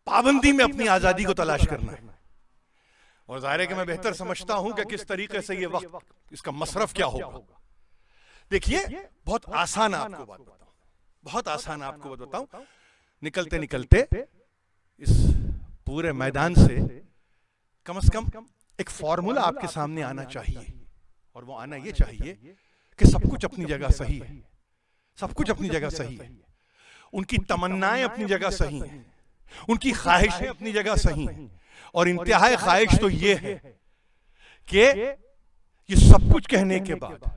[SPEAKER 1] पाबंदी में अपनी आजादी को तलाश करना है। और जाहिर है कि मैं बेहतर समझता हूं कि किस तरीके से ये वक्त, इसका मसरफ क्या होगा। देखिए, बहुत आसान आपको बात बताऊं, बहुत आसान आपको बात बताऊं। निकलते निकलते इस पूरे मैदान से कम से कम एक फॉर्मूला आपके सामने आना चाहिए, और वो आना ये चाहिए कि सब कुछ अपनी जगह सही है, सब कुछ अपनी जगह सही है, उनकी तमन्नाएं अपनी जगह सही हैं, उनकी ख्वाहिशें अपनी जगह सही हैं, और इंतहाई ख्वाहिश तो ये है कि ये सब कुछ कहने के बाद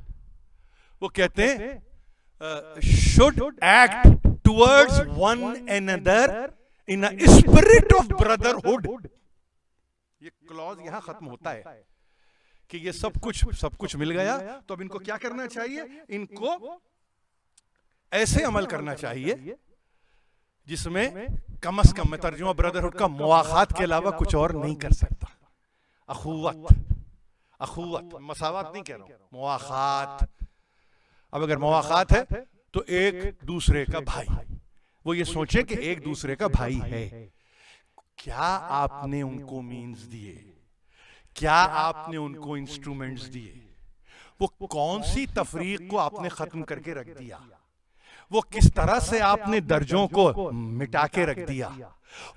[SPEAKER 1] वो कहते हैं should act towards one another in a spirit of brotherhood. ये क्लॉज यहां खत्म होता है कि ये सब कुछ मिल गया, तो अब इनको क्या करना चाहिए? इनको ऐसे अमल करना चाहिए जिसमें कम से कम, मैं तर्जुमा ब्रदरहुड का मुआखात के अलावा कुछ और नहीं कर सकता। अखुवत, मसावत नहीं कह रहा हूं, मुआखात। अब अगर मुआखात है तो एक दूसरे का भाई, वो ये सोचे कि एक दूसरे का भाई है। क्या आपने उनको मीन्स दिए, क्या आपने उनको इंस्ट्रूमेंट्स दिए, वो कौन सी तफरीक को आपने खत्म करके रख दिया, वो किस तरह से आपने दर्जों को मिटा के रख दिया,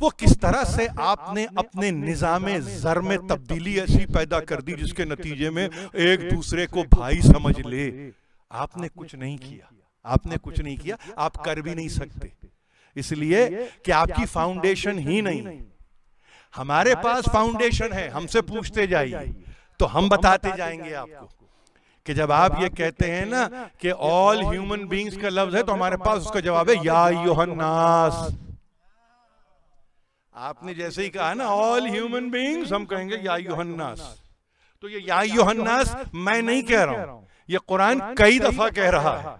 [SPEAKER 1] वो किस तरह से आपने अपने निजामे ज़र में तब्दीली ऐसी पैदा कर दी जिसके नतीजे में एक दूसरे को भाई समझ ले। आपने कुछ नहीं किया, आपने कुछ नहीं किया, आप कर भी नहीं सकते, इसलिए कि आपकी फाउंडेशन ही नहीं। हमारे पास फाउंडेशन है, हमसे पूछते जाइए तो हम बताते जाएंगे आपको कि जब आप ये कहते हैं ना कि ऑल ह्यूमन बीइंग्स का लफ्ज है, तो हमारे पास उसका जवाब है या अय्युहन्नास। आपने जैसे ही कहा ना ऑल ह्यूमन बीइंग्स, हम कहेंगे या अय्युहन्नास। तो ये या अय्युहन्नास मैं नहीं कह रहा हूं, ये कुरान कई दफा कह रहा है,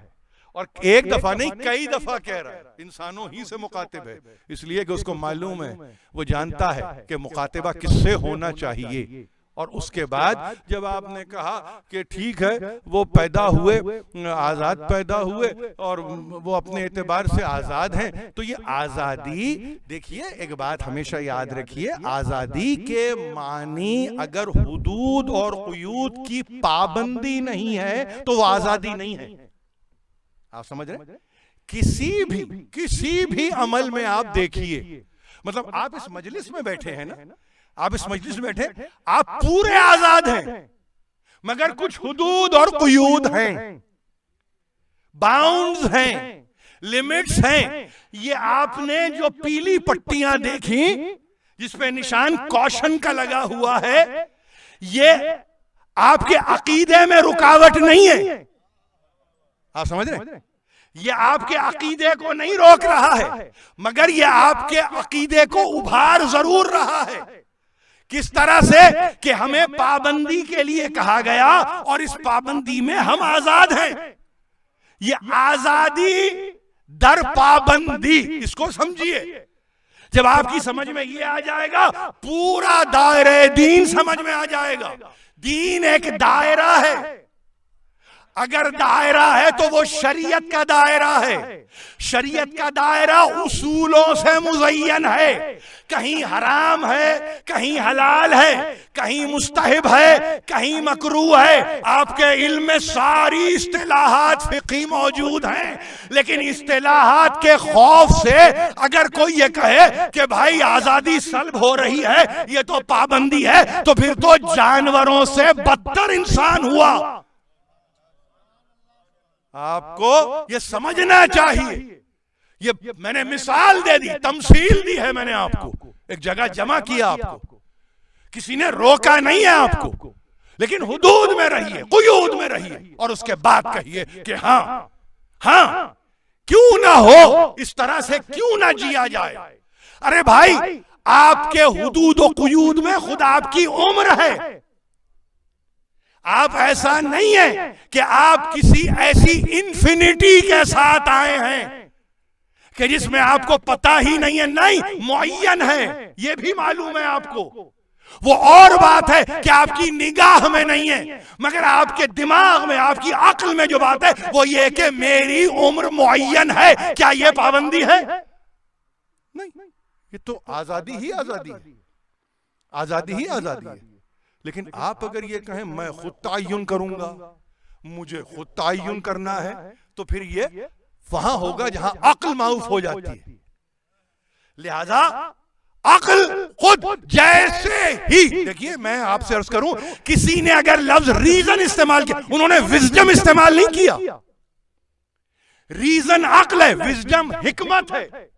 [SPEAKER 1] और एक दफा नहीं कई दफा कह रहा है। इंसानों ही से मुकातिब है, इसलिए कि उसको मालूम है, वो जानता है कि मुकातिबा किससे होना चाहिए। और उसके बाद जब आपने कहा कि ठीक है वो पैदा हुए, आजाद पैदा हुए और वो अपने एतबार से आजाद हैं, तो ये आजादी, देखिए एक बात हमेशा याद रखिए, आजादी के मानी अगर हुदूद और क़ुयूद की पाबंदी नहीं है तो वो आजादी नहीं है। आप समझ रहे हैं? किसी भी अमल में आप देखिए, मतलब आप इस मजलिस में बैठे हैं ना, आप इस मजलिस में बैठे, आप पूरे आजाद हैं, मगर कुछ हुदूद और क़ुयूद हैं, बाउंड्स हैं, लिमिट्स हैं। ये आपने जो पीली पट्टियां देखी जिसपे निशान कौशन का लगा हुआ है, ये आपके अकीदे में रुकावट नहीं है। आप समझ रहे हैं? ये आपके अकीदे को नहीं रोक रहा है, मगर ये आपके अकीदे को उभार जरूर रहा है। किस तरह से कि हमें पाबंदी के लिए कहा गया और इस पाबंदी में हम आजाद हैं। ये आजादी दर पाबंदी, इसको समझिए। जब आपकी समझ में ये आ जाएगा, पूरा दायरे दीन समझ में आ जाएगा। दीन एक दायरा है, अगर दायरा है तो वो शरीयत का दायरा है। शरीयत का दायरा उसूलों से मुज़य्यन है, कहीं हराम है, कहीं हलाल है, कहीं मुस्तहिब है, कहीं मकरूह है। आपके इल्म में सारी इस्तिलाहात फिक़ही मौजूद हैं, लेकिन इस्तिलाहात के खौफ से अगर कोई ये कहे कि भाई आजादी सल्ब हो रही है, ये तो पाबंदी है, तो फिर तो जानवरों से बदतर इंसान हुआ। आपको ये समझना चाहिए। ये मैंने मिसाल दे दी, तमसील दी है मैंने आपको, एक जगह जमा किया आपको, किसी ने रोका नहीं है आपको, लेकिन हुदूद में रहिए, क़ुयूद में रहिए, और उसके बाद कहिए कि हाँ क्यों ना हो, इस तरह से क्यों ना जिया जाए। अरे भाई, आपके हुदूद और क़ुयूद में खुद आपकी उम्र है। आप ऐसा नहीं है कि आप किसी ऐसी इंफिनिटी के साथ आए हैं कि जिसमें आपको पता ही नहीं है। नहीं, मुअय्यन है, ये भी मालूम है आपको। वो और बात है कि आपकी निगाह में नहीं है, मगर आपके दिमाग में, आपकी अक्ल में जो बात है वो ये कि मेरी उम्र मुअय्यन है। क्या ये पाबंदी है? नहीं, ये तो आजादी ही आजादी है, आजादी ही आजादी है। लेकिन आप अगर ये कहें मैं खुद तय्युन करूंगा, मुझे खुद तय्युन करना है, तो फिर ये वहां होगा जहां अक्ल माउफ हो जाती है। लिहाजा अक्ल खुद जैसे ही, देखिए मैं आपसे अर्ज करूं, किसी ने अगर लफ्ज रीजन इस्तेमाल किया, उन्होंने विजडम इस्तेमाल नहीं किया। रीजन अक्ल है, विजडम हिकमत है।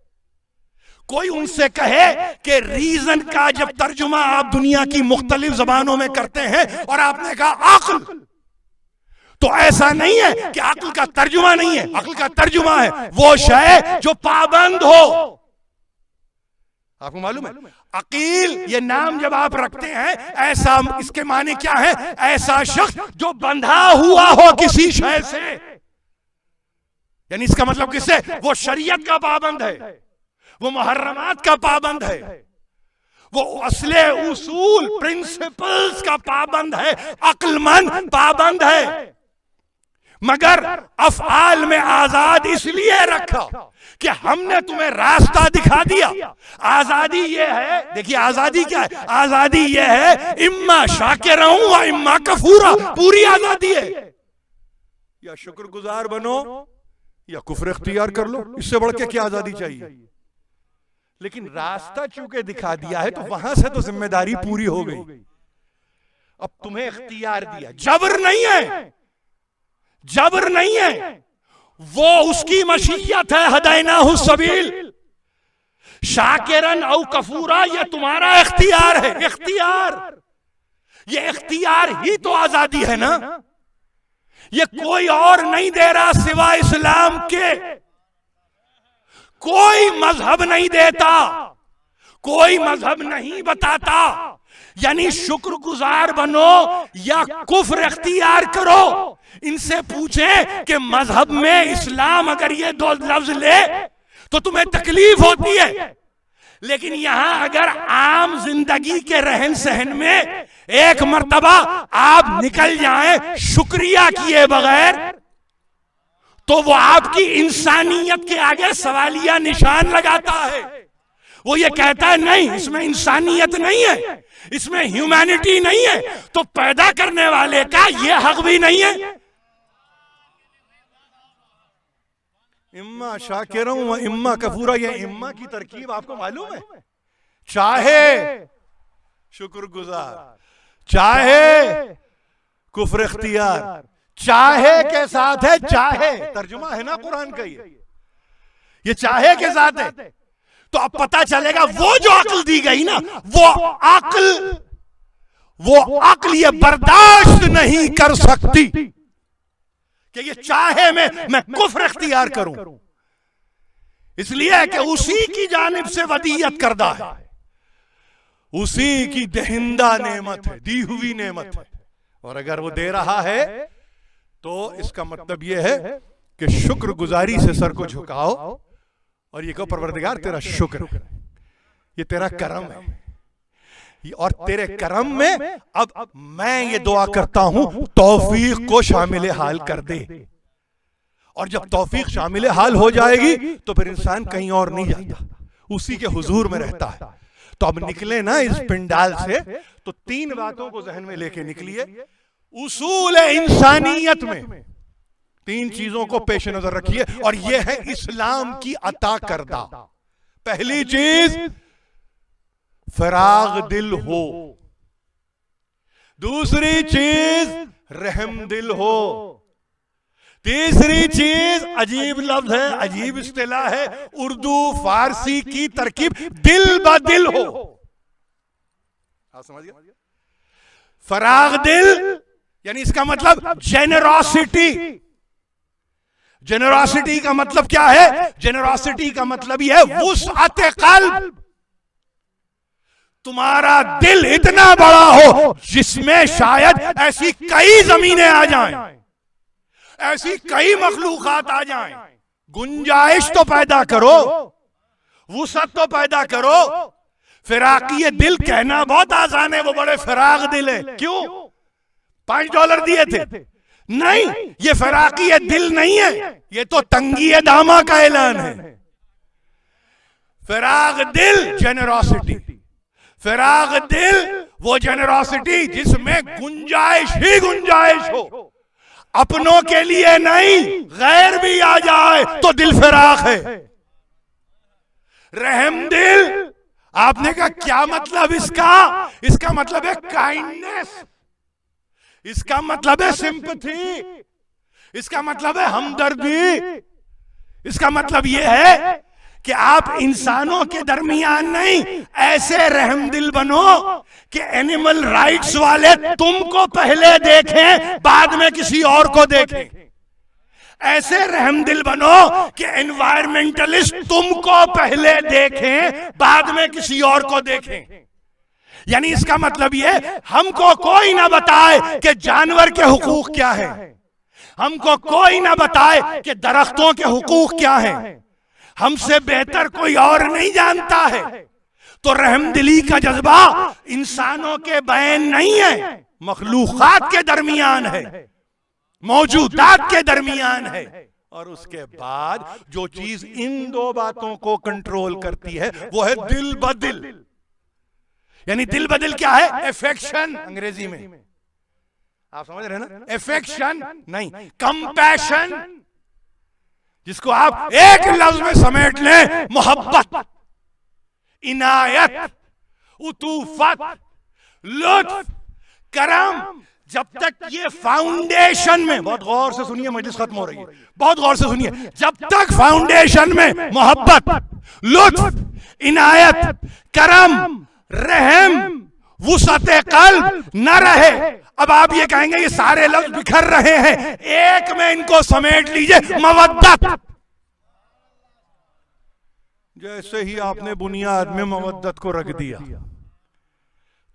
[SPEAKER 1] कोई उनसे कहे कि रीजन का जब तर्जुमा आप दुनिया की मुख्तलिफ जबानों में करते हैं और आपने कहा अक्ल, तो ऐसा नहीं है कि अक्ल का तर्जुमा नहीं है। अक्ल का तर्जुमा है वो शय जो पाबंद हो। आपको मालूम है अकील ये नाम जब आप रखते हैं, ऐसा इसके माने क्या है? ऐसा शख्स जो बंधा हुआ हो किसी शय से, यानी इसका मतलब किससे? वो शरीयत का पाबंद है, वो मुहर्रमात का पाबंद है, वो असले उसूल प्रिंसिपल्स का पाबंद है, अक्लमंद पाबंद है। मगर अफआल में आजाद इसलिए रखा कि हमने तुम्हें रास्ता दिखा दिया। आजादी ये है, देखिए आजादी क्या है? आजादी ये है इम्मा शाकिरा व इम्मा कफूरा, पूरी आजादी है। या शुक्रगुजार बनो या कुफ्र इख्तियार कर लो, इससे बढ़ के क्या आजादी चाहिए? लेकिन रास्ता चूंकि दिखा दिया है तो वहां से तो जिम्मेदारी पूरी हो गई। अब तुम्हें इख्तियार दिया, जबर नहीं है, जबर नहीं है, वो उसकी मशीयत है। हदैनाहु सबील शाकिरन औ कफूरा, ये तुम्हारा इख्तियार है। इख्तियार, ये इख्तियार ही तो आजादी है ना। ये कोई और नहीं दे रहा सिवा इस्लाम के। कोई मजहब नहीं देता, कोई मजहब नहीं बताता। यानी शुक्रगुजार बनो या कुफ्र इख्तियार करो। इनसे पूछे कि मजहब में इस्लाम अगर ये दो लफ्ज ले तो तुम्हें तकलीफ होती है, लेकिन यहां अगर आम जिंदगी के रहन सहन में एक मर्तबा आप निकल जाएं शुक्रिया किए बगैर, तो वो आपकी इंसानियत के आगे सवालिया निशान लगाता है। वो ये कहता है नहीं, इसमें इंसानियत नहीं है, इसमें ह्यूमैनिटी नहीं है, तो पैदा करने वाले का ये हक भी नहीं है। इम्मा शाकिरा व इम्मा कफूरा, ये इम्मा की तरकीब आपको मालूम है? चाहे शुक्रगुजार, चाहे कुफ्र इख्तियार, चाहे के साथ है, चाहे तर्जुमा है ना कुरान का, ये चाहे के साथ है। तो अब पता चलेगा वो जो अक्ल दी गई ना, वो अक्ल ये बर्दाश्त नहीं कर सकती कि ये चाहे मैं कुफ्र इख्तियार करूं। इसलिए कि उसी की जानिब से वदीयत करदा है, उसी की दहिंदा नेमत है, दी हुई नेमत है। और अगर वो दे रहा है तो इसका मतलब यह है कि शुक्रगुजारी से सर को झुकाओ और ये कहो परवरदिगार तेरा शुक्र है, ये तेरा करम है, और तेरे करम में अब मैं ये दुआ करता हूं तौफीक को शामिल हाल कर दे। और जब तौफीक शामिल हाल हो जाएगी तो फिर इंसान कहीं और नहीं जाता, उसी के हुजूर में रहता है। तो अब निकले ना इस पिंडाल से तो तीन बातों को जहन में लेके निकलिए। उसूल इंसानियत में तीन चीजों को पेश नजर रखिए, और यह है इस्लाम की अता करदा। पहली चीज फराग दिल हो, दूसरी चीज रहम दिल हो, तीसरी चीज अजीब लफ्ज है, अजीब इस्तिलाह है, उर्दू फारसी की तरकीब दिल ब दिल हो। आप समझ गए? फराग दिल यानी इसका मतलब जेनरोसिटी। जेनरोसिटी का मतलब क्या है? जेनरोसिटी का मतलब यह है वुसअत क़ल्ब। तुम्हारा दिल इतना बड़ा हो जिसमें शायद ऐसी कई जमीनें आ जाएं, ऐसी कई मखलूकात आ जाएं। गुंजाइश तो पैदा करो, वुसअत तो पैदा करो। फिराकी दिल कहना बहुत आसान है, वो बड़े फिराक दिल है। क्यों? $5 दिए थे? नहीं, ये फिराकी दिल नहीं है, ये तो तंगी दामा का ऐलान है। फिराग दिल जेनरोसिटी, फिराग दिल वो जेनरोसिटी जिसमें गुंजाइश ही गुंजाइश हो, अपनों के लिए नहीं गैर भी आ जाए तो दिल फिराग है। रहम दिल, आपने कहा क्या मतलब इसका? इसका मतलब है काइंडनेस, इसका मतलब है सिंपैथी, इसका मतलब है हमदर्दी, इसका मतलब यह है कि आप इंसानों के दरमियान नहीं, ऐसे रहमदिल बनो कि एनिमल राइट्स वाले तुमको पहले देखें बाद में किसी और को देखें। ऐसे रहमदिल बनो कि एनवायरमेंटलिस्ट तुमको पहले देखें बाद में किसी और को देखें। यानी इसका मतलब ये, हमको कोई ना बताए कि जानवर के हुकूक क्या है, हमको कोई ना बताए कि दरख्तों के हुकूक क्या हैं, हमसे बेहतर कोई और नहीं जानता है। तो रहमदिली का जज्बा इंसानों के बैन नहीं है, मखलूकात के दरमियान है, मौजूदात के दरमियान है। और उसके बाद जो चीज इन दो बातों को कंट्रोल करती है वो है दिल बदिल। यानी दिल बदिल क्या है? एफेक्शन अंग्रेजी में, आप समझ रहे हैं ना? एफेक्शन नहीं, कंपैशन, जिसको आप एक लफ्ज में समेट लें, मोहब्बत, इनायत, उतूफत, लुत्फ, करम। जब तक ये फाउंडेशन में, बहुत गौर से सुनिए, मजलिस खत्म हो रही है, बहुत गौर से सुनिए, जब तक फाउंडेशन में मोहब्बत, लुत्फ, इनायत, करम, रहम, वुसअते कल्ब न रहे, अब आप ये कहेंगे ये सारे लफ्ज बिखर रहे हैं, एक में इनको समेट लीजिए, मवद्दत। जैसे ही आपने बुनियाद में मवद्दत को रख दिया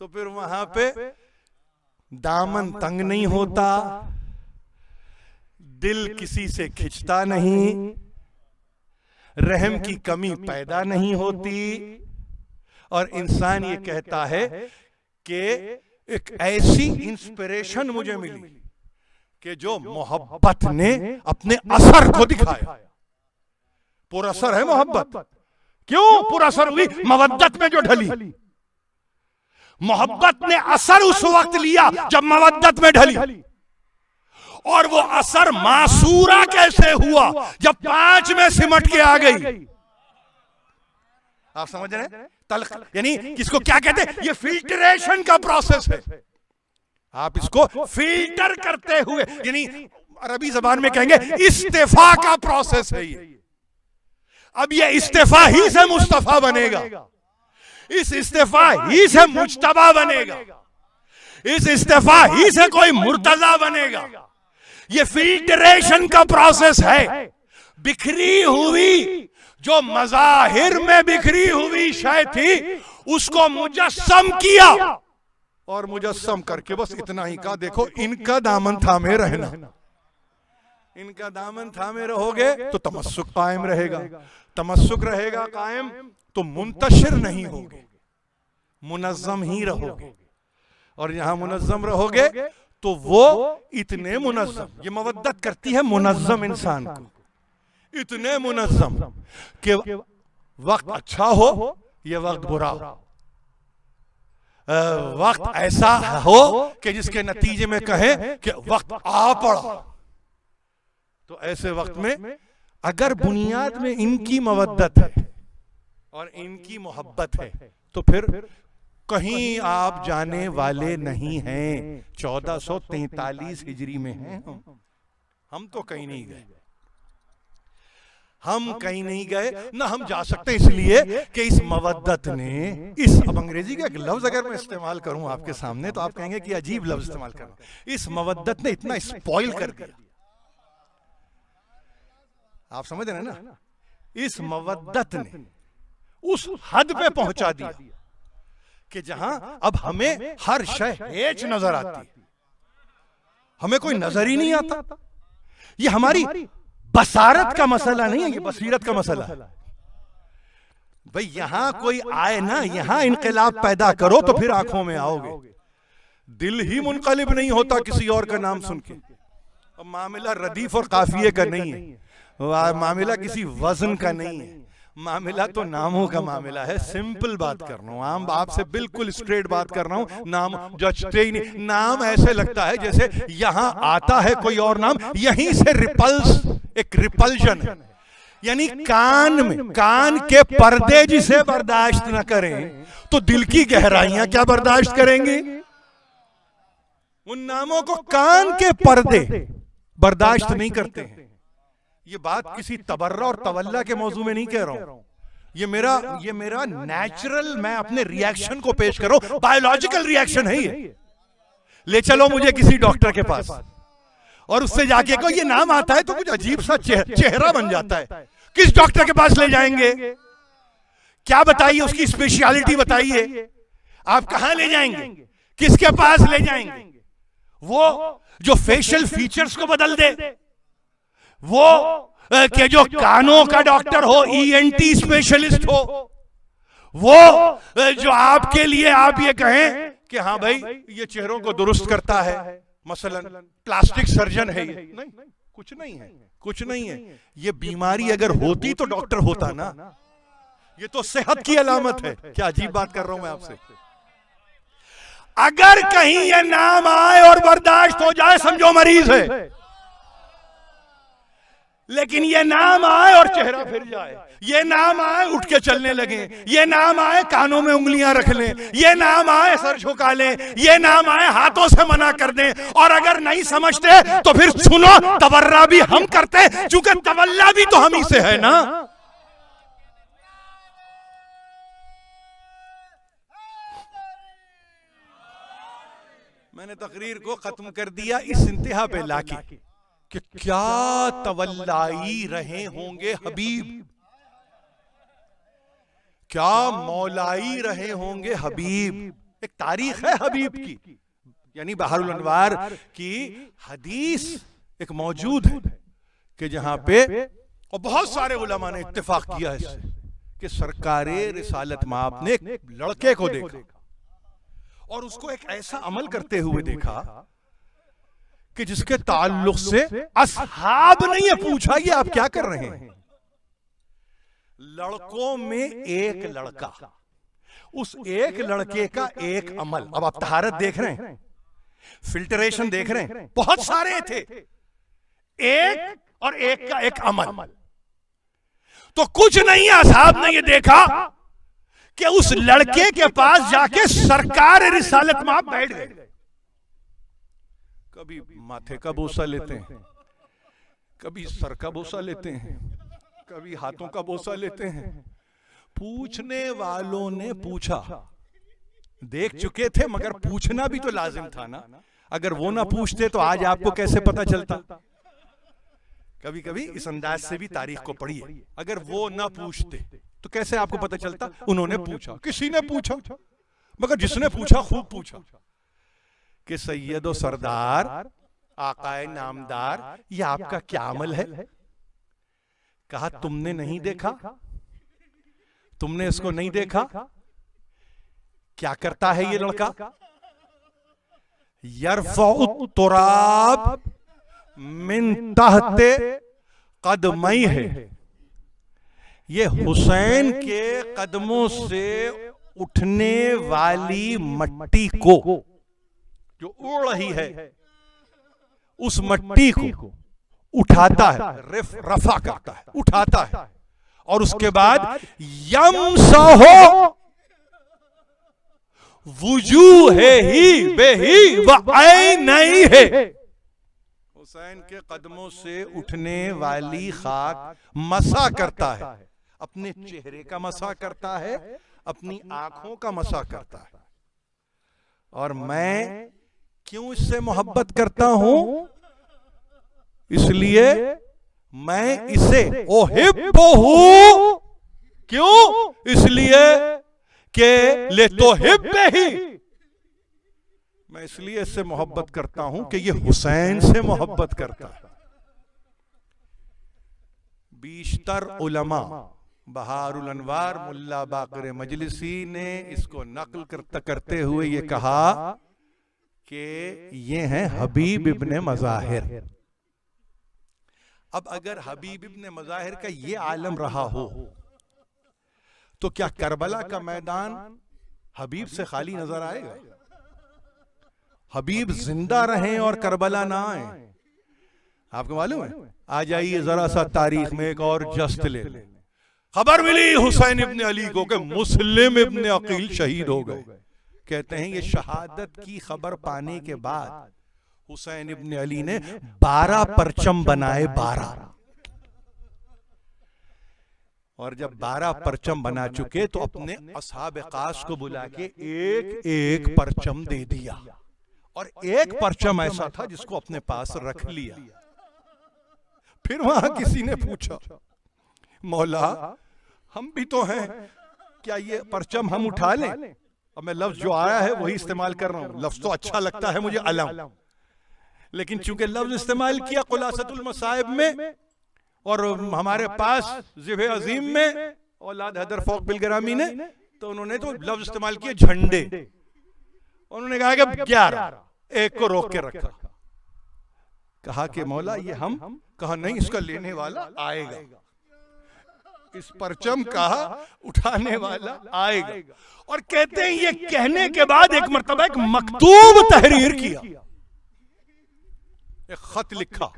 [SPEAKER 1] तो फिर वहां पे दामन तंग नहीं होता, दिल किसी से खिंचता नहीं, रहम की कमी पैदा नहीं होती, और इंसान ये कहता है कि एक ऐसी इंस्पिरेशन मुझे मिली कि जो मोहब्बत ने अपने असर को दिखाया। पुरअसर है मोहब्बत। क्यों पुरअसर हुई? मवद्दत में जो ढली। मोहब्बत ने असर उस वक्त लिया जब मवद्दत में ढली, और वो असर मासूरा कैसे हुआ? जब 5 में सिमट के आ गई। आप समझ रहे हैं? यानी किसको क्या कहते हैं? ये फिल्टरेशन का प्रोसेस है। आप इसको फिल्टर करते हुए, यानी अरबी जबान में कहेंगे इस्तेफा का प्रोसेस है ये। अब ये इस्तेफा ही से मुस्तफा बनेगा, इस इस्तेफा ही से मुज्तबा बनेगा, इस इस्तेफा ही से कोई मुर्तजा बनेगा। ये फिल्टरेशन का प्रोसेस है। बिखरी हुई जो मज़ाहिर में बिखरी हुई शय थी उसको मुजस्सम किया, और मुजस्सम करके बस इतना ही कहा, देखो इनका दामन थामे रहना, इनका दामन थामे रहोगे तो तमस्सुक कायम रहेगा, तमस्सुक रहेगा कायम तो मुंतशिर नहीं होगे, मुनज़्ज़म ही रहोगे। और यहां मुनज़्ज़म रहोगे तो वो इतने मुनज़्ज़म, ये मवद्दत करती है मुनज़्ज़म इंसान को, इतने मुनज़्ज़म कि वक्त अच्छा हो या वक्त बुरा हो, वक्त ऐसा हो कि जिसके नतीजे में कहें कि वक्त आ पड़ा। तो ऐसे वक्त में अगर बुनियाद में इनकी मवद्दत है और इनकी मोहब्बत है तो फिर कहीं आप जाने वाले नहीं हैं। 1443 हिजरी में हैं हम तो कहीं नहीं गए, हम कहीं नहीं गए, ना हम जा सकते, इसलिए कि इस मवद्दत ने, इस, अब अंग्रेजी का एक लफ्ज अगर मैं इस्तेमाल करूं आपके सामने तो आप कहेंगे कि अजीब लफ्ज इस्तेमाल कर रहा हूं, इस मवद्दत ने इतना स्पॉइल कर दिया। आप समझ रहे हैं ना? इस मवद्दत ने उस हद पे पहुंचा दिया कि जहां अब हमें हर शय हेच नजर आती है, हमें कोई नजर ही नहीं आता। ये हमारी बसारत का मसला नहीं है, ये बसीरत का मसला है। भाई यहां कोई आए ना, यहां इनकलाब पैदा करो तो फिर आंखों में आओगे। दिल ही मुनकलिब नहीं होता किसी और का नाम सुन के। अब मामला रदीफ और काफिये का नहीं है, मामला किसी वजन का नहीं है, मामला तो नामों का मामला है। सिंपल बात कर रहा हूं, आम आपसे बिल्कुल स्ट्रेट बात कर रहा हूं। नाम जचते ही नहीं। नाम ऐसे लगता है जैसे यहां आता है कोई और नाम, यहीं से रिपल्स, एक रिपल्जन है। यानी कान में, कान के पर्दे जिसे बर्दाश्त न करें तो दिल की गहराइयां क्या बर्दाश्त करेंगी? उन नामों को कान के पर्दे बर्दाश्त नहीं करते हैं। ये बात किसी तबर्रा और तवल्ला के मौजू में नहीं कह रहा हूं, ये मेरा नेचुरल, मैं अपने रिएक्शन को पेश कर रहा हूं। बायोलॉजिकल रिएक्शन है ये। ले चलो मुझे किसी डॉक्टर के पास और उससे जाके कहो ये नाम आता है तो कुछ अजीब सा चेहरा बन जाता है। किस डॉक्टर के पास ले जाएंगे? क्या बताइए, उसकी स्पेशलिटी बताइए। आप कहां ले जाएंगे? किसके पास ले जाएंगे? वो जो फेशियल फीचर्स को बदल दे, वो के जो कानों का डॉक्टर हो, ईएनटी स्पेशलिस्ट हो, वो जो आपके लिए आप ये कहें कि हाँ भाई ये चेहरों को दुरुस्त करता है, मसलन प्लास्टिक सर्जन है ये। नहीं, कुछ नहीं है, कुछ नहीं है। ये बीमारी अगर होती तो डॉक्टर होता ना। ये तो सेहत की अलामत है। क्या अजीब बात कर रहा हूं मैं आपसे। अगर कहीं ये नाम आए और बर्दाश्त हो जाए, समझो मरीज है। लेकिन ये नाम आए और चेहरा फिर जाए, ये नाम आए उठ के चलने लगे, ये नाम आए कानों में उंगलियां रख लें, ये नाम आए सर झुका लें, ये नाम आए हाथों से मना कर दें, और अगर नहीं समझते तो फिर सुनो, तबर्रा भी हम करते हैं, चूंकि तवल्ला भी तो हम ही से है ना। मैंने तकरीर को खत्म कर दिया इस इंतहा पे लाके कि क्या तवल्लाई रहे होंगे हबीब, क्या मौलाई रहे होंगे हबीब। एक तारीख है हबीब की, यानी बहरुल अनवार की हदीस एक मौजूद है कि जहां पे, और बहुत सारे उलमा ने इत्तेफाक किया है इससे, कि सरकारे रिसालत माप ने एक लड़के को देखा और उसको एक ऐसा अमल करते हुए देखा कि जिसके ताल्लुक से असहाब ने ये पूछा ये आप क्या कर रहे हैं। लड़कों में एक लड़का, उस एक लड़के का एक अमल। अब आप तहारत देख रहे हैं, फिल्टरेशन देख रहे हैं, बहुत सारे थे, एक और एक का एक अमल। तो कुछ नहीं, असहाब ने ये देखा कि उस लड़के के पास जाके सरकार रिसालत माप बैठ गए। कभी माथे का बोसा लेते हैं, कभी सर का बोसा लेते हैं, कभी हाथों का बोसा लेते हैं। पूछने वालों ने पूछा, देख चुके थे, मगर पूछना भी तो लाजिम था ना। अगर वो ना पूछते तो आज आपको कैसे पता चलता। कभी कभी इस अंदाज से भी तारीख को पढ़िए। अगर वो ना पूछते तो कैसे आपको पता चलता। उन्होंने पूछा, किसी ने पूछा, मगर जिसने पूछा खूब पूछा कि सैयदो सरदार, आकाए नामदार, ये आपका क्या अमल है। कहा तुमने नहीं देखा, तुमने इसको नहीं देखा। क्या करता है ये लड़का? यरफ़उ तुराब मिन तहते कदमई है। ये हुसैन के कदमों से उठने वाली मट्टी को, जो उड़ रही है, उस मट्टी को उठाता है, रफा करता है, उठाता है, और उसके बाद यमसहो वुजूहे ही बेही व ऐनई है। हुसैन के कदमों से उठने वाली खाक मसा करता है, अपने चेहरे का मसा करता है, अपनी आंखों का मसा करता है। और मैं क्यों इससे मोहब्बत करता हूं? इसलिए मैं इसे ओहिब्बुहु, क्यों? इसलिए के ले तो हिब्बे ही, मैं इसलिए इससे मोहब्बत करता हूं कि ये हुसैन से मोहब्बत करता है। बीशतर उलमा, बहारुल अनवार मुल्ला बाकर मजलिसी ने इसको नकल करते हुए ये कहा कि ये हैं हबीब इब्ने मज़ाहिर। अब अगर हबीब इब्ने मज़ाहिर का ये आलम रहा हो तो क्या करबला का मैदान हबीब से खाली नजर आएगा? हबीब जिंदा रहें और करबला ना आए, आपको मालूम है? आ जाइए जरा सा तारीख में एक और जस्त ले लें। खबर मिली हुसैन इब्ने अली को कि मुस्लिम इब्ने अकील शहीद हो गए। कहते हैं ये शहादत की खबर पाने के बाद हुसैन इब्ने अली ने 12 परचम बनाए, 12। और जब 12 परचम बना चुके तो अपने असहाब खास को बुला के एक एक परचम दे दिया। और एक परचम ऐसा था जिसको अपने पास रख लिया। फिर वहां किसी ने पूछा, मौला हम भी तो हैं, क्या ये परचम हम उठा लें? अब मैं लफ्ज जो आया है वही इस्तेमाल कर रहा हूं। लफ्ज तो अच्छा लगता है मुझे, अलम, लेकिन चूंकि लफ्ज इस्तेमाल किया खुलासतुल मसाइब में और हमारे पास ज़िब अजीम में औलाद हैदर फौक बिलगरामी ने, तो उन्होंने तो लफ्ज इस्तेमाल किए झंडे। उन्होंने कहा कि 11, एक को रोक के रखा। कहा कि मौला ये हम, कहा नहीं इसका लेने वाला आएगा, इस परचम कहा उठाने वाला आएगा। और कहते हैं ये कहने के बाद एक मर्तबा एक मकतूब तहरीर किया, एक खत लिखा,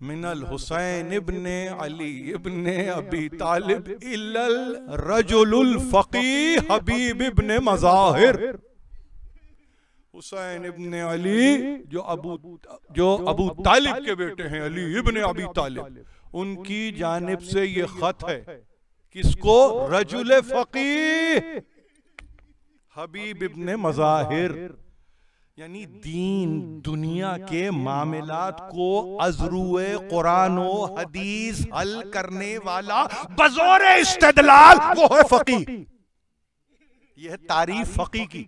[SPEAKER 1] मिनल हुसैन इब्ने अली इब्ने अबी तालिब इल्लल रजुलुल फकीह हबीब इब्ने मज़ाहिर। हुसैन इब्ने अली जो अबू तालिब के बेटे हैं, अली इब्ने अबी तालिब, उनकी जानिब से ये खत है। किसको? रजुल फकीह हबीब इब्ने मज़ाहिर, यानी दीन दुनिया के मामलात को अज़रूए कुरान व हदीस हल करने वाला बज़ौरे इस्तिदलाल वो है फकीह। यह है तारीफ फकीह की,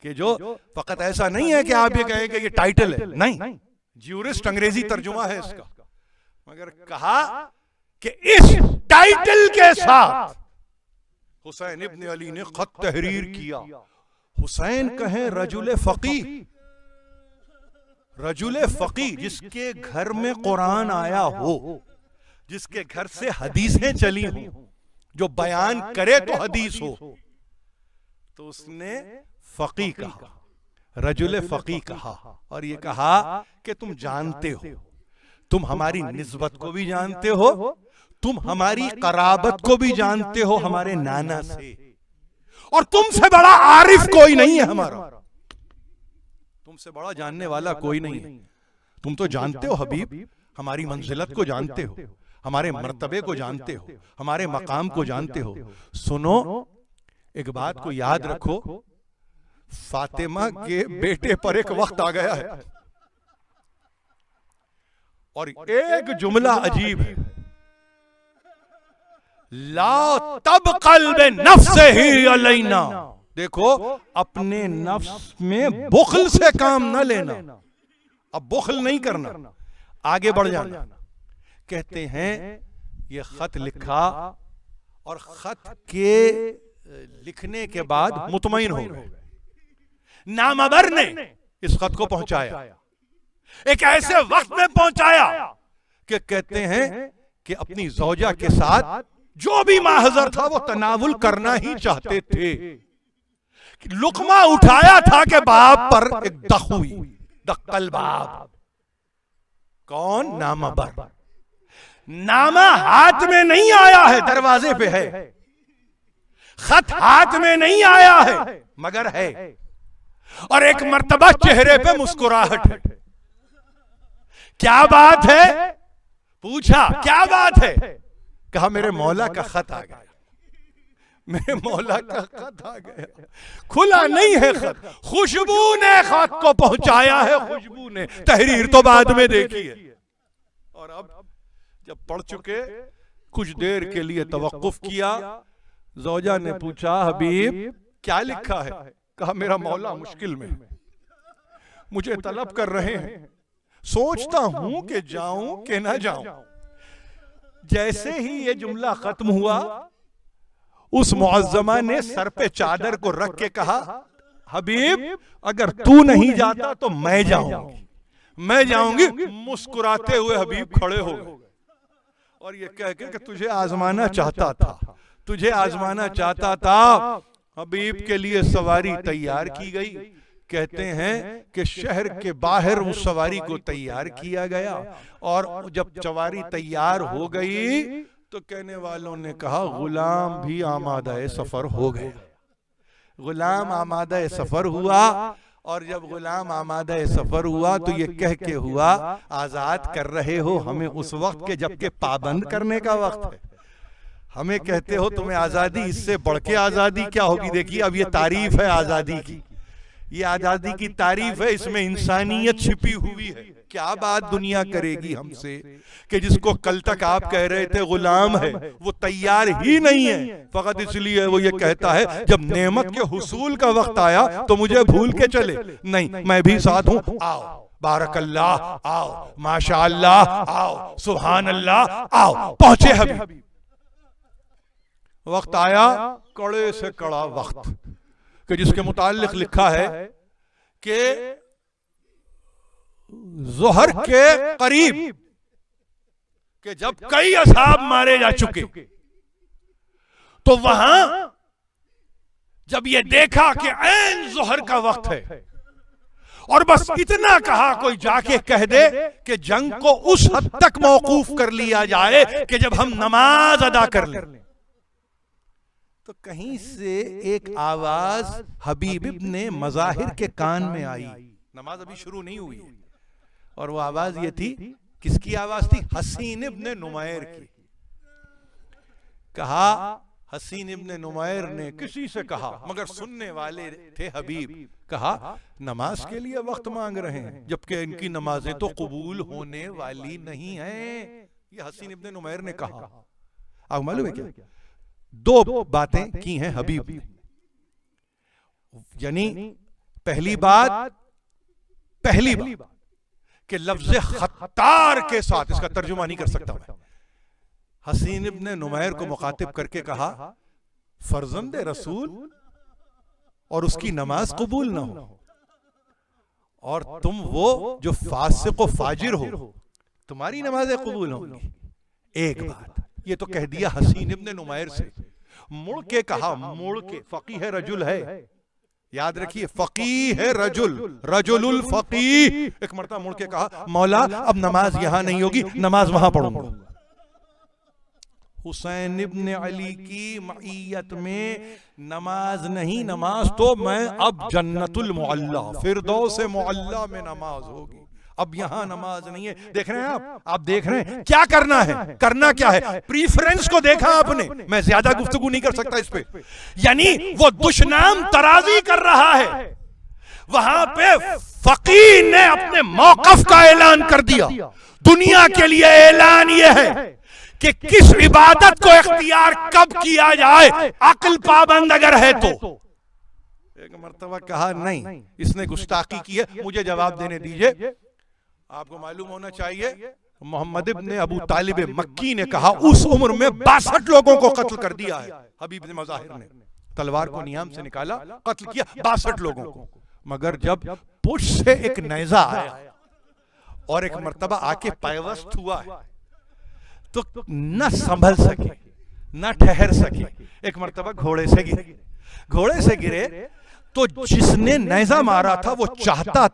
[SPEAKER 1] कि जो फकत ऐसा नहीं है कि आप ये कहें कि ये टाइटल है, नहीं, ज्यूरिस्ट अंग्रेजी तर्जुमा है इसका, मगर कहा कि इस टाइटल के साथ हुसैन इब्ने अली ने खत तहरीर किया। हुसैन कहें रजुल फकीह, रजुल फकीह जिसके घर में कुरान आया हो, जिसके घर से हदीसें चली हो, जो बयान करे तो हदीस हो, तो उसने फकीह कहा, रजुल फकीह कहा। और ये कहा कि तुम जानते हो, तुम हमारी निस्बत को भी जानते हो, तुम हमारी कराबत को भी जानते हो हमारे नाना से, और तुमसे बड़ा आरिफ कोई नहीं है हमारा, तुमसे बड़ा जानने वाला कोई नहीं है। तुम तो जानते हो हबीब, हमारी मंजिलत को जानते हो, हमारे मर्तबे को जानते हो, हमारे मकाम को जानते हो। सुनो, एक बात को याद रखो, फातिमा के बेटे पर एक वक्त आ गया है, और एक जुमला अजीब है, ला तब कल्बे नफ्स ही अलैना। देखो, अपने नफ्स में बुखल से काम न लेना, अब बुखल नहीं करना, आगे बढ़ जाना। कहते हैं ये खत लिखा, और खत के लिखने के बाद मुतमईन हो गए। नामवर ने इस खत को पहुंचाया, एक ऐसे वक्त में पहुंचाया कि कहते हैं कि अपनी जौजा के साथ जो भी माहजर था वो तनावुल करना ही चाहते थे। लुकमा उठाया था कि बाप पर एक दख हुई, दक्कल बाप। कौन? नामवर। नामा हाथ में नहीं आया है, दरवाजे पे है। खत हाथ में नहीं आया है, मगर है। और एक मर्तबा चेहरे पे मुस्कुराहट है। क्या बात है? पूछा क्या बात है? कहा मेरे मौला का खत आ गया, मेरे मौला का खत आ गया। खुला नहीं है खत, खुशबू ने खत को पहुंचाया है, खुशबू ने। तहरीर तो बाद में देखी है। और अब जब पढ़ चुके, कुछ देर के लिए तवक्कुफ किया। ज़ौजा ने पूछा, हबीब क्या लिखा है? कहा मेरा मौला मुश्किल में, मुझे तलब कर रहे हैं, सोचता हूं कि जाऊं कि ना जाऊं। जैसे ही ये जुमला खत्म हुआ, उस मुअज्जमा ने सर पे चादर को रख के कहा, हबीब अगर तू नहीं जाता तो मैं जाऊंगी, मैं जाऊंगी। मुस्कुराते हुए हबीब खड़े हो गए। और ये कह के कि तुझे आजमाना चाहता था, तुझे आजमाना चाहता था। हबीब के लिए सवारी तैयार की गई। कहते हैं कि शहर के बाहर उस सवारी को तैयार किया गया, और जब सवारी तैयार हो गई तो कहने वालों ने कहा गुलाम भी आमादा सफर हो गए। गुलाम आमादा सफर हुआ, और जब गुलाम आमादा सफर हुआ तो ये कह के हुआ आजाद कर रहे हो हमें उस वक्त के जबकि पाबंद करने का वक्त है। हमें कहते हो तुम्हें आजादी, इससे बढ़ के आजादी क्या होगी। देखिए अब ये तारीफ है आजादी की, ये आजादी की तारीफ है, इसमें इंसानियत छिपी हुई है। क्या बात दुनिया करेगी हमसे कि जिसको कल तक आप कह रहे थे गुलाम है, वो तैयार ही नहीं है। फकत इसलिए वो ये कहता है जब नेमत के हुसूल का वक्त आया तो मुझे भूल के चले। नहीं, मैं भी साथ हूं, आओ बारकल्लाह, आओ माशाअल्लाह, आओ सुभान अल्लाह, आओ। पहुंचे हबीब, वक्त आया कड़े से कड़ा वक्त कि जिसके मुताल्लिक लिखा है कि जोहर के करीब कि जब कई असहाब मारे जा चुके तो वहां जब ये देखा कि ऐन जोहर का वक्त है और बस इतना कहा कोई जाके कह दे कि जंग को उस हद तक मौकूफ कर लिया जाए कि जब हम नमाज अदा कर लें, तो कहीं से एक आवाज हबीब इब्ने मज़ाहिर के कान में आई। नमाज अभी शुरू नहीं हुई और वो आवाज ये थी, किसकी आवाज थी? हसीन इब्ने नुमैर की। कहा हसीन इब्ने नुमैर ने किसी से कहा, मगर सुनने वाले थे हबीब। कहा नमाज के लिए वक्त मांग रहे हैं जबकि इनकी नमाजें तो कबूल होने वाली नहीं हैं। ये हसीन इब्ने नुमैर ने कहा। अब मालूम है क्या, दो बातें की हैं हबीब ने। यानी पहली बात कि लफ्ज़ खत्तार के साथ, इसका तर्जुमा नहीं कर सकता मैं, हसीन इब्ने नुमैर को मुखातिब करके कहा फर्जंद रसूल और उसकी नमाज कबूल ना हो, और तुम वो जो फासिक व फाजिर हो, तुम्हारी नमाजें कबूल होंगी। एक बात ये तो कह दिया हसीन इब्ने नुमैर से। मुड़ के कहा, मुड़ के, फकीह रजुल है, याद रखिए फकीह है रजुल, रजुलुल फकीह। एक मरतबा मुड़ के कहा मौला अब नमाज यहां नहीं होगी, नमाज वहां पढ़ूंगा। हुसैन इब्ने अली की मईयत में नमाज नहीं, नमाज तो मैं अब जन्नतुल मुअल्ला, फिरदौस मुअल्ला में नमाज होगी। अब यहां नमाज नहीं है। देख रहे हैं आप देख रहे हैं क्या करना है, करना क्या है। प्रीफरेंस को देखा आपने, मैं ज्यादा गुफ्तगू नहीं कर सकता इस पे। यानी वो दुश्मन तराजी कर रहा है, वहां पे फकीह ने अपने मौकफ का ऐलान कर दिया। दुनिया के लिए ऐलान यह है कि किस इबादत को इख्तियार कब किया जाए, अक्ल पाबंद अगर है तो। एक मर्तबा कहा नहीं, इसने गुस्ताखी की है, मुझे जवाब देने दीजिए। आपको मालूम होना चाहिए मोहम्मद इब्ने अबू तालिब मक्की ने कहा उस उम्र में 62 लोगों को कत्ल कर दिया है। हबीब इब्ने मज़ाहिर ने तलवार को नियाम से निकाला, कत्ल किया 62 लोगों को। मगर जब पुश से एक नेज़ा आया और एक मर्तबा आके पैवस्त हुआ है तो न संभल सके न ठहर सके। एक मर्तबा घोड़े से गिरे तो जिसने नेज़ा मारा था वो चाहता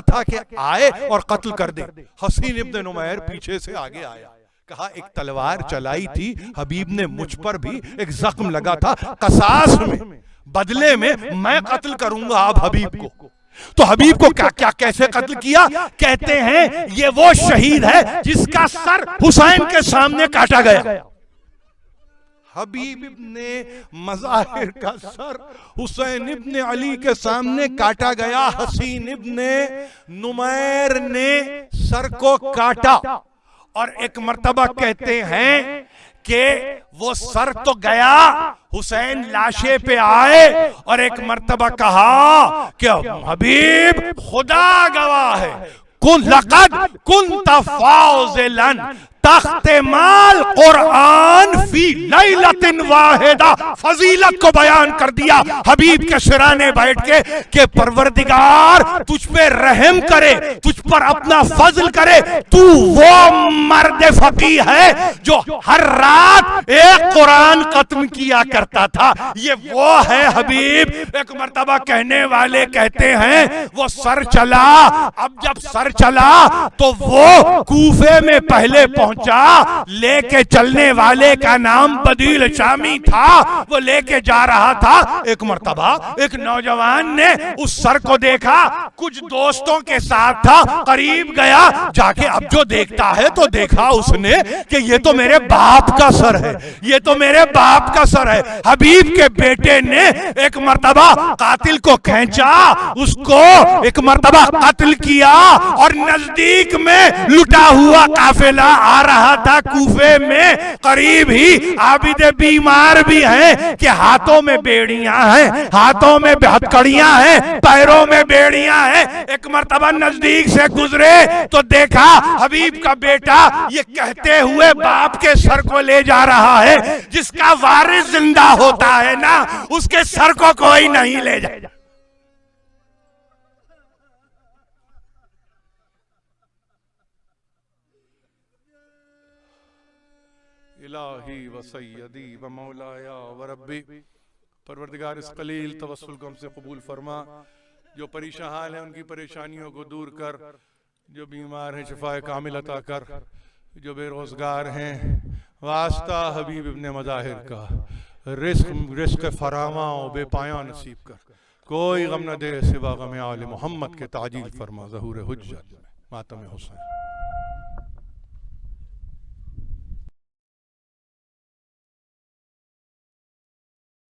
[SPEAKER 1] था कि आए और कत्ल कर दे। हसीन इब्ने नुमैर पीछे से आगे आया, कहा एक तलवार चलाई थी हबीब ने, मुझ पर भी एक जख्म लगा था, कसास में, बदले में मैं कत्ल करूंगा आप हबीब को। तो हबीब को क्या कैसे कत्ल किया? कहते हैं ये वो शहीद है जिसका सर हुसैन के सामने काटा गया। हबीब इब्ने मज़ाहिर का सर हुसैन इब्ने अली के सामने काटा गया। हसीन इब्ने नुमैर ने सर को काटा और एक मर्तबा कहते हैं कि वो सर तो गया, हुसैन लाशे पे आए और एक मर्तबा कहा कि हबीब खुदा गवाह है, लक़द कुन्त फाज़िलन तख्तेमाल कुरान फी लैलतिन वाहिदा, फजीलत को बयान कर दिया हबीब के सिराने बैठ के परवरदिगार तुझ पे रहम करे, तुझ पर अपना फजल करे, तू वो मर्द फकी है जो हर रात एक कुरान खत्म किया करता था। ये वो है हबीब। एक मर्तबा कहने वाले कहते हैं वो सर चला, अब जब सर चला तो वो कूफे में पहले पहुंचा, लेके चलने वाले का नाम बदील शामी था, वो लेके जा रहा था। एक मर्तबा एक नौजवान ने उस सर को देखा, कुछ दोस्तों के साथ था, करीब गया, जाके अब जो देखता है तो देखा उसने कि ये तो मेरे बाप का सर है, ये तो मेरे बाप का सर है। हबीब के बेटे ने एक मर्तबा कातिल को खींचा, उसको एक मर्तबा कत्ल किया, और नजदीक में लुटा हुआ काफिला आ रहा था कूफे में, करीब ही आबिद बीमार भी हैं कि हाथों में बेड़ियां हैं, हाथों में हथकड़ियां हैं, पैरों में बेड़ियां हैं। एक मर्तबा नजदीक से गुजरे तो देखा हबीब का बेटा ये कहते हुए बाप के सर को ले जा रहा है, जिसका वारिस जिंदा होता है ना, उसके सर को कोई नहीं ले जाए। इलाही व सय्यदी व मौलाया व रब्बी, परवरदिगार इस कलील तवस्सुल को हमसे कबूल फरमा। जो परेशान हाल है उनकी परेशानियों को दूर कर, जो बीमार हैं शिफाए कामिल अता कर, जो बेरोजगार हैं वास्ता हबीब इब्ने मज़ाहिर का रिस्क फरामा और बेपाया नसीब कर, कोई गम न दे सिवा गम आले मोहम्मद के ताजील फरमा ज़हूर हुज्जत मातम हुसैन।